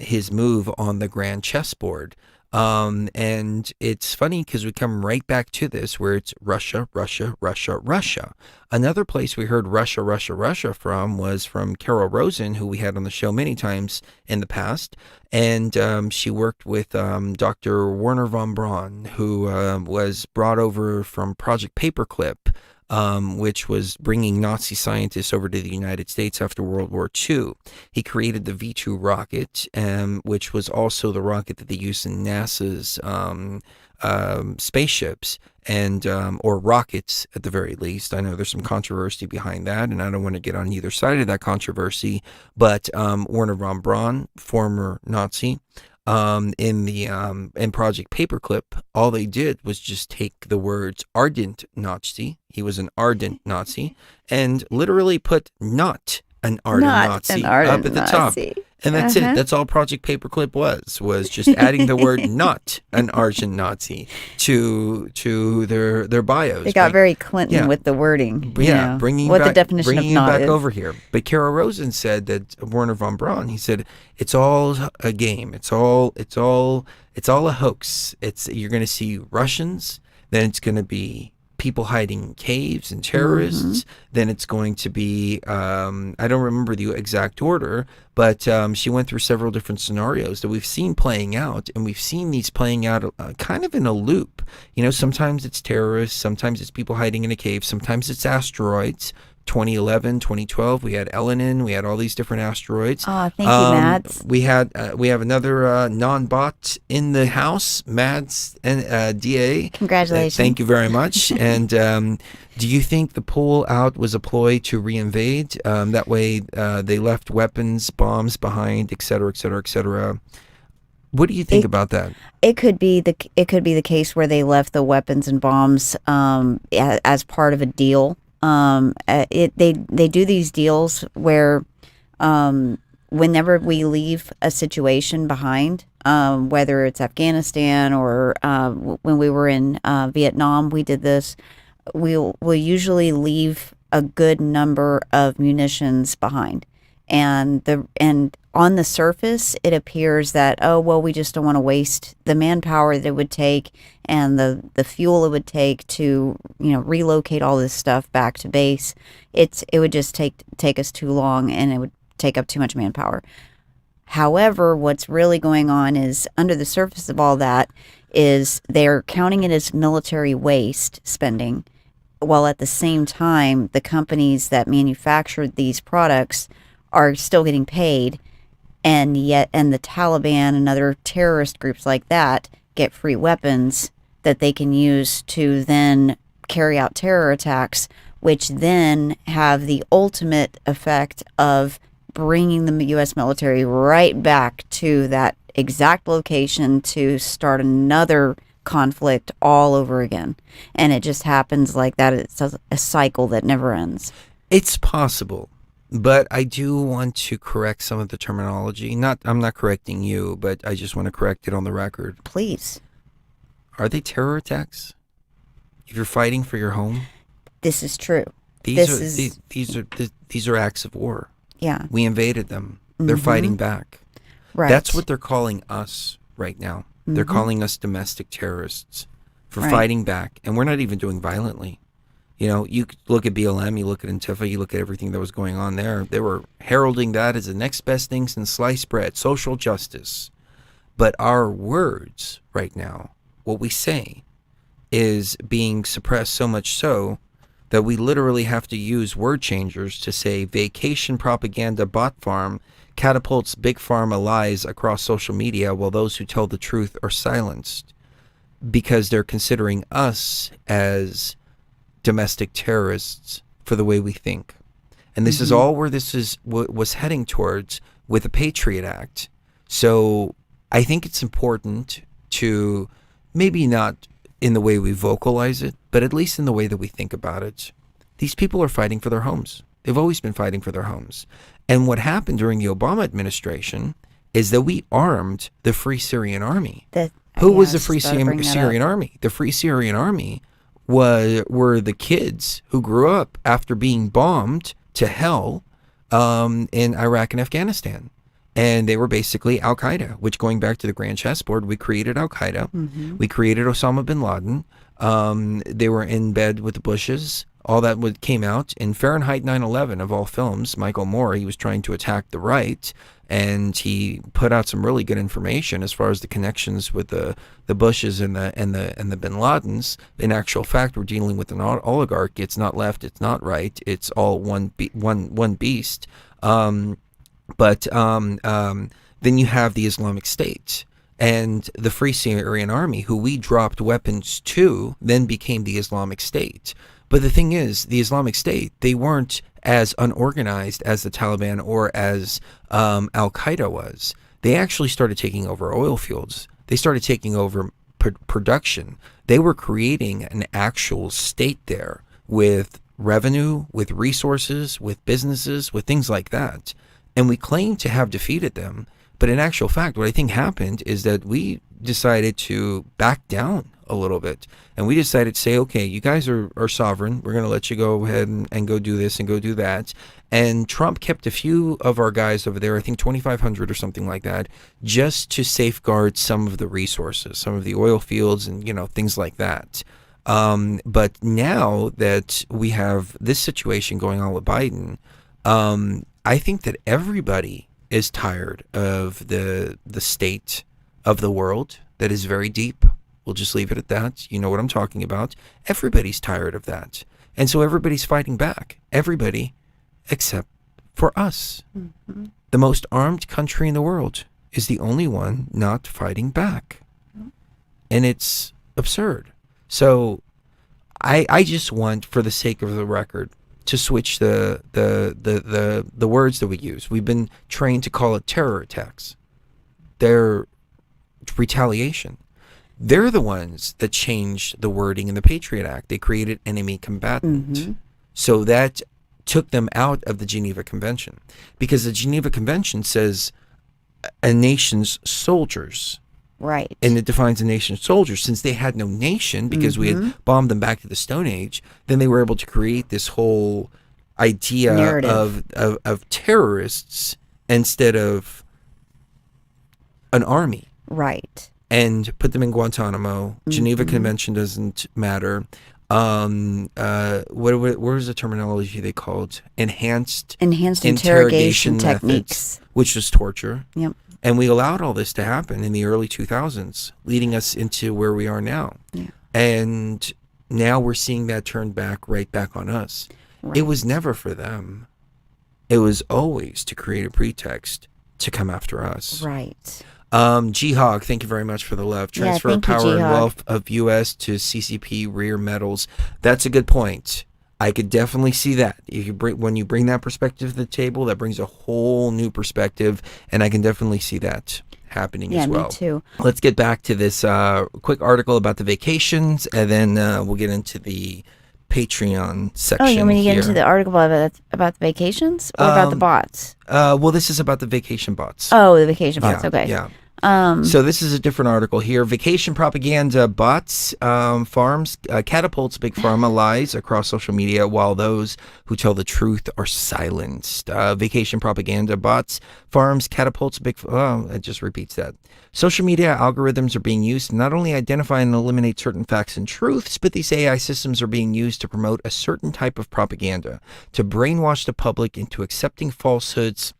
his move on the Grand Chessboard. And it's funny because we come right back to this where it's Russia. Another place we heard Russia from was from Carol Rosen, who we had on the show many times in the past. And she worked with Dr. Werner von Braun, who was brought over from Project Paperclip, which was bringing Nazi scientists over to the United States after World War II. He created the V-2 rocket, which was also the rocket that they used in NASA's spaceships and or rockets at the very least. I know there's some controversy behind that, and I don't want to get on either side of that controversy. But Werner von Braun, former Nazi, in Project Paperclip, all they did was just take the words ardent Nazi. He was an ardent Nazi, and literally put not an ardent Nazi up at the top. And that's it. That's all Project Paperclip was just adding the word not an ardent Nazi to their bios. They got very Clinton with the wording. Bringing what back, the definition bringing of not back is. over here. But Carol Rosen said that Werner von Braun, he said, it's all a game. It's all a hoax. You're going to see Russians, then it's going to be people hiding in caves and terrorists. Then it's going to be, I don't remember the exact order, but she went through several different scenarios that we've seen playing out, and we've seen these playing out kind of in a loop. Sometimes it's terrorists, sometimes it's people hiding in a cave, sometimes it's asteroids. 2011, 2012, we had Elenin, we had all these different asteroids. Oh, thank you, Mads. We have another non-bot in the house, Mads and DA. Congratulations. Thank you very much. And do you think the pull out was a ploy to reinvade? That way they left weapons, bombs behind, et cetera, et cetera, et cetera. What do you think about that? It could be the case where they left the weapons and bombs as part of a deal. They do these deals where whenever we leave a situation behind, whether it's Afghanistan or when we were in Vietnam, we did this. We'll usually leave a good number of munitions behind, and on the surface, it appears that, we just don't want to waste the manpower that it would take and the fuel it would take to, relocate all this stuff back to base. It would just take us too long, and it would take up too much manpower. However, what's really going on is under the surface of all that is they're counting it as military waste spending, while at the same time, the companies that manufactured these products are still getting paid, and the Taliban and other terrorist groups like that get free weapons that they can use to then carry out terror attacks, which then have the ultimate effect of bringing the U.S. military right back to that exact location to start another conflict all over again. And it just happens like that. It's a cycle that never ends. It's possible, but I do want to correct some of the terminology. I'm not correcting you, but I just want to correct it on the record. Please. Are they terror attacks? If you're fighting for your home, This is true. These are acts of war. Yeah. We invaded them. They're fighting back. Right. That's what they're calling us right now. They're calling us domestic terrorists for Right. fighting back, and we're not even doing violently. You know, you look at BLM, you look at Antifa, you look at everything that was going on there. They were heralding that as the next best thing since sliced bread, social justice. But our words right now, what we say, is being suppressed so much so that we literally have to use word changers to say vacation propaganda bot farm catapults big pharma lies across social media while those who tell the truth are silenced, because they're considering us as domestic terrorists for the way we think. And this is all where this was heading towards with the Patriot Act. So I think it's important to maybe not in the way we vocalize it, but at least in the way that we think about it. These people are fighting for their homes. They've always been fighting for their homes. And what happened during the Obama administration is that we armed the Free Syrian Army. Who was the Free Syrian Army? The Free Syrian Army were the kids who grew up after being bombed to hell in Iraq and Afghanistan. And they were basically Al-Qaeda, which, going back to the grand chessboard, we created Al-Qaeda. We created Osama bin Laden. They were in bed with the Bushes. All that came out in Fahrenheit 9/11 of all films. Michael Moore, he was trying to attack the right, and he put out some really good information as far as the connections with the Bushes and the bin Ladens. In actual fact, we're dealing with an oligarchy. It's not left, it's not right. It's all one beast. But then you have the Islamic State and the Free Syrian Army, who we dropped weapons to, then became the Islamic State. But the thing is, the Islamic State, they weren't as unorganized as the Taliban or as Al-Qaeda was. They actually started taking over oil fields. They started taking over production. They were creating an actual state there with revenue, with resources, with businesses, with things like that. And we claim to have defeated them. But in actual fact, what I think happened is that we decided to back down a little bit. And we decided to say, okay, you guys are sovereign. We're going to let you go ahead and go do this and go do that. And Trump kept a few of our guys over there, I think 2,500 or something like that, just to safeguard some of the resources, some of the oil fields and, things like that. But now that we have this situation going on with Biden, I think that everybody is tired of the state of the world that is very deep. We'll just leave it at that. You know what I'm talking about. Everybody's tired of that. And so everybody's fighting back. Everybody except for us. The most armed country in the world is the only one not fighting back. And it's absurd. So I just want, for the sake of the record, to switch the words that we use. We've been trained to call it terror attacks. They're retaliation. They're the ones that changed the wording in the Patriot Act. They created enemy combatant. So that took them out of the Geneva Convention, because the Geneva Convention says a nation's soldiers. Right. And it defines a nation's soldiers. Since they had no nation, because we had bombed them back to the Stone Age, then they were able to create this whole idea of terrorists instead of an army. Right. And put them in Guantanamo. Geneva Convention doesn't matter. What was the terminology they called? Enhanced interrogation techniques, which was torture. Yep. And we allowed all this to happen in the early 2000s, leading us into where we are now. Yeah. And now we're seeing that turned right back on us. Right. It was never for them. It was always to create a pretext to come after us. Right. G-Hog, thank you very much for the love. Yeah, Transfer thank you, power and G-Hog. wealth of U.S. to CCP rear metals. That's a good point. I could definitely see that. When you bring that perspective to the table, that brings a whole new perspective, and I can definitely see that happening Yeah, as well. me too. Let's get back to this quick article about the vacations, and then we'll get into the Patreon section. Oh, you want me to get here. into the article about the vacations or about the bots? Well, this is about the vacation bots. Oh, the vacation bots. Okay. Yeah. So this is a different article here. Vacation propaganda bots farms catapults Big Pharma lies across social media while those who tell the truth are silenced. Vacation propaganda bots farms catapults Big. Oh, it just repeats that. Social media algorithms are being used to not only identify and eliminate certain facts and truths, but these AI systems are being used to promote a certain type of propaganda, to brainwash the public into accepting falsehoods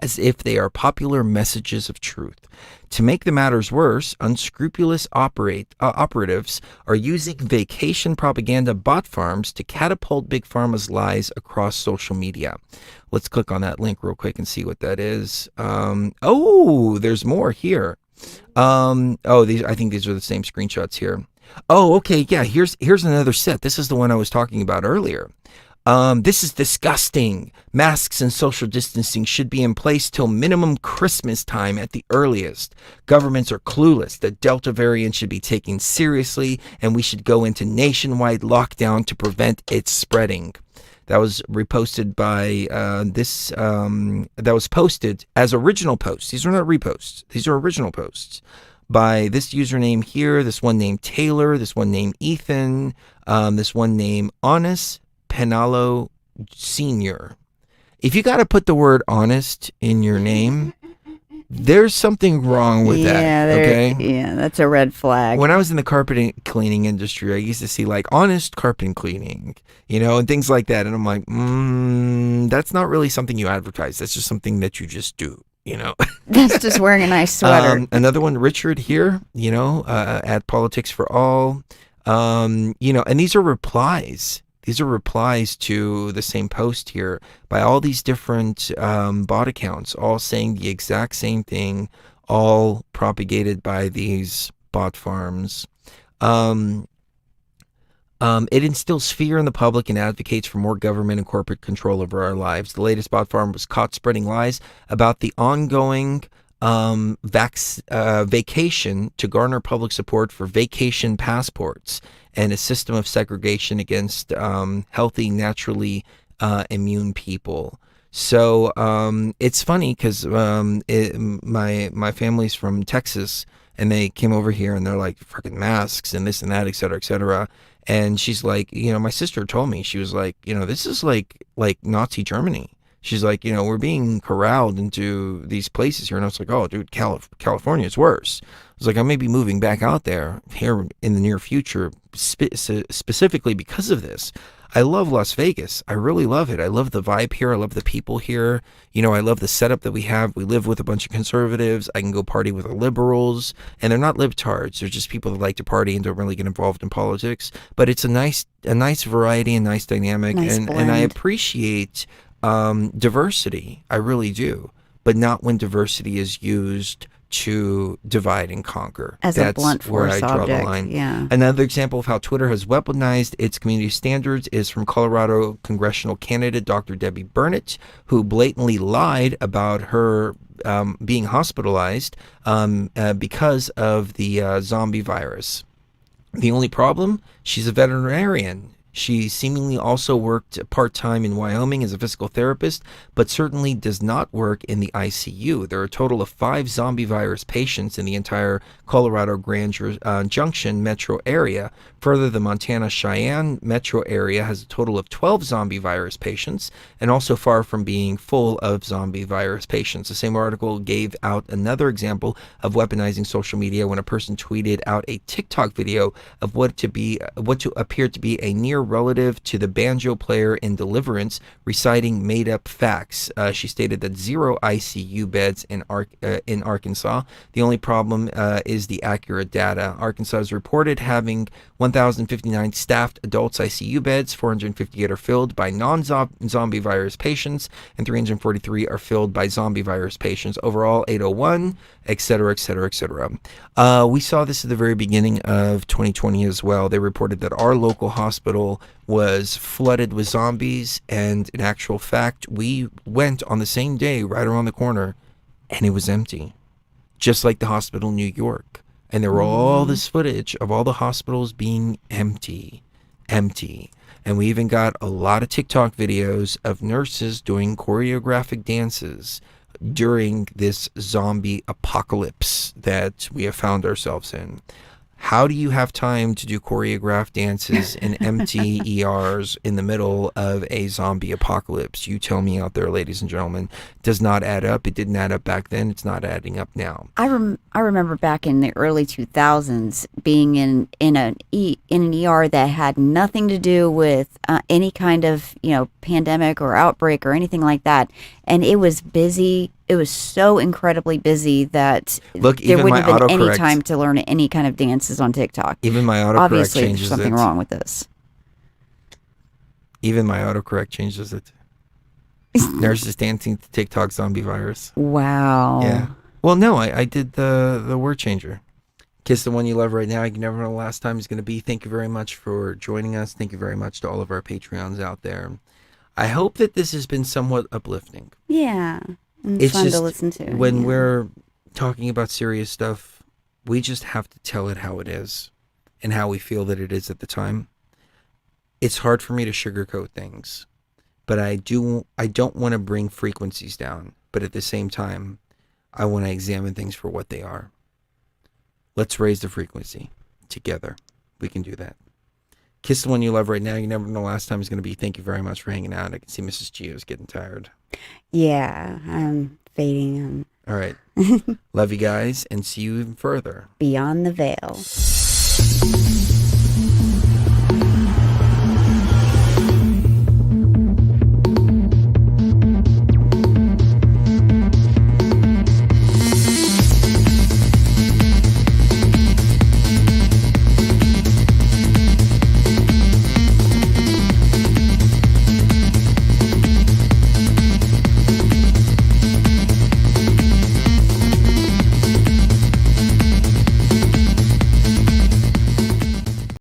as if they are popular messages of truth. To make the matters worse, unscrupulous operatives are using vacation propaganda bot farms to catapult Big Pharma's lies across social media. Let's click on that link real quick and see what that is. Oh, there's more here. I think these are the same screenshots here. Oh, okay, yeah, here's another set. This is the one I was talking about earlier. This is disgusting. Masks and social distancing should be in place till minimum Christmas time at the earliest. Governments are clueless. The Delta variant should be taken seriously, and we should go into nationwide lockdown to prevent its spreading. That was reposted by that was posted as original posts. These are not reposts. These are original posts by this username here, this one named Taylor, this one named Ethan, this one named Honest Penalo Senior. If you got to put the word honest in your name, there's something wrong with that. Okay. Yeah, that's a red flag. When I was in the carpet cleaning industry, I used to see like honest carpet cleaning, and things like that. And I'm like, that's not really something you advertise. That's just something that you just do. That's just wearing a nice sweater. Another one, Richard here, at Politics for All, and these are replies. These are replies to the same post here by all these different bot accounts, all saying the exact same thing, all propagated by these bot farms. It instills fear in the public and advocates for more government and corporate control over our lives. The latest bot farm was caught spreading lies about the ongoing vacation to garner public support for vacation passports and a system of segregation against healthy, naturally immune people. So it's funny because my family's from Texas, and they came over here and they're like, freaking masks and this and that, et cetera, et cetera. And she's like, my sister told me, she was like, this is like Nazi Germany. She's like, we're being corralled into these places here. And I was like, oh, dude, California is worse. I was like, I may be moving back out there here in the near future, specifically because of this. I love Las Vegas. I really love it. I love the vibe here. I love the people here. I love the setup that we have. We live with a bunch of conservatives. I can go party with the liberals, and they're not libtards. They're just people that like to party and don't really get involved in politics. But it's a nice variety and nice dynamic, and I appreciate diversity. I really do, but not when diversity is used to divide and conquer. As That's a blunt where force I draw object. the line. Yeah. Another example of how Twitter has weaponized its community standards is from Colorado congressional candidate Dr. Debbie Burnett, who blatantly lied about her being hospitalized because of the zombie virus. The only problem? She's a veterinarian. She seemingly also worked part-time in Wyoming as a physical therapist, but certainly does not work in the ICU. There are a total of 5 zombie virus patients in the entire Colorado Grand Junction metro area. Further, the Montana Cheyenne metro area has a total of 12 zombie virus patients, and also far from being full of zombie virus patients. The same article gave out another example of weaponizing social media when a person tweeted out a TikTok video of what to appear to be a near near relative to the banjo player in Deliverance reciting made-up facts. She stated that 0 ICU beds in Arkansas. The only problem is the accurate data. Arkansas is reported having 1,059 staffed adults ICU beds. 458 are filled by non-zombie virus patients, and 343 are filled by zombie virus patients. Overall, 801, etc., etc., etc. We saw this at the very beginning of 2020 as well. They reported that our local hospital was flooded with zombies, and in actual fact, we went on the same day right around the corner, and it was empty, just like the hospital in New York. And there were all this footage of all the hospitals being empty. And we even got a lot of TikTok videos of nurses doing choreographic dances during this zombie apocalypse that we have found ourselves in. How do you have time to do choreographed dances in empty ERs in the middle of a zombie apocalypse? You tell me out there, ladies and gentlemen. Does not add up. It didn't add up back then. It's not adding up now. I remember back in the early 2000s being in an ER that had nothing to do with any kind of pandemic or outbreak or anything like that, and it was busy. It was so incredibly busy that there wouldn't have been any time to learn any kind of dances on TikTok. Even my autocorrect Obviously, changes there's something wrong with this. Even my autocorrect changes it. Nurses dancing to TikTok zombie virus. Wow. Yeah. Well, no, I did the word changer. Kiss the one you love right now. You can never know the last time is going to be. Thank you very much for joining us. Thank you very much to all of our Patreons out there. I hope that this has been somewhat uplifting. Yeah. It's fun to listen to. When we're talking about serious stuff, we just have to tell it how it is and how we feel that it is at the time. It's hard for me to sugarcoat things, but I don't want to bring frequencies down, but at the same time, I want to examine things for what they are. Let's raise the frequency together. We can do that. Kiss the one you love right now. You never know the last time is going to be. Thank you very much for hanging out. I can see Mrs. Gio's getting tired. Yeah, I'm fading. All right. Love you guys and see you even further. Beyond the veil.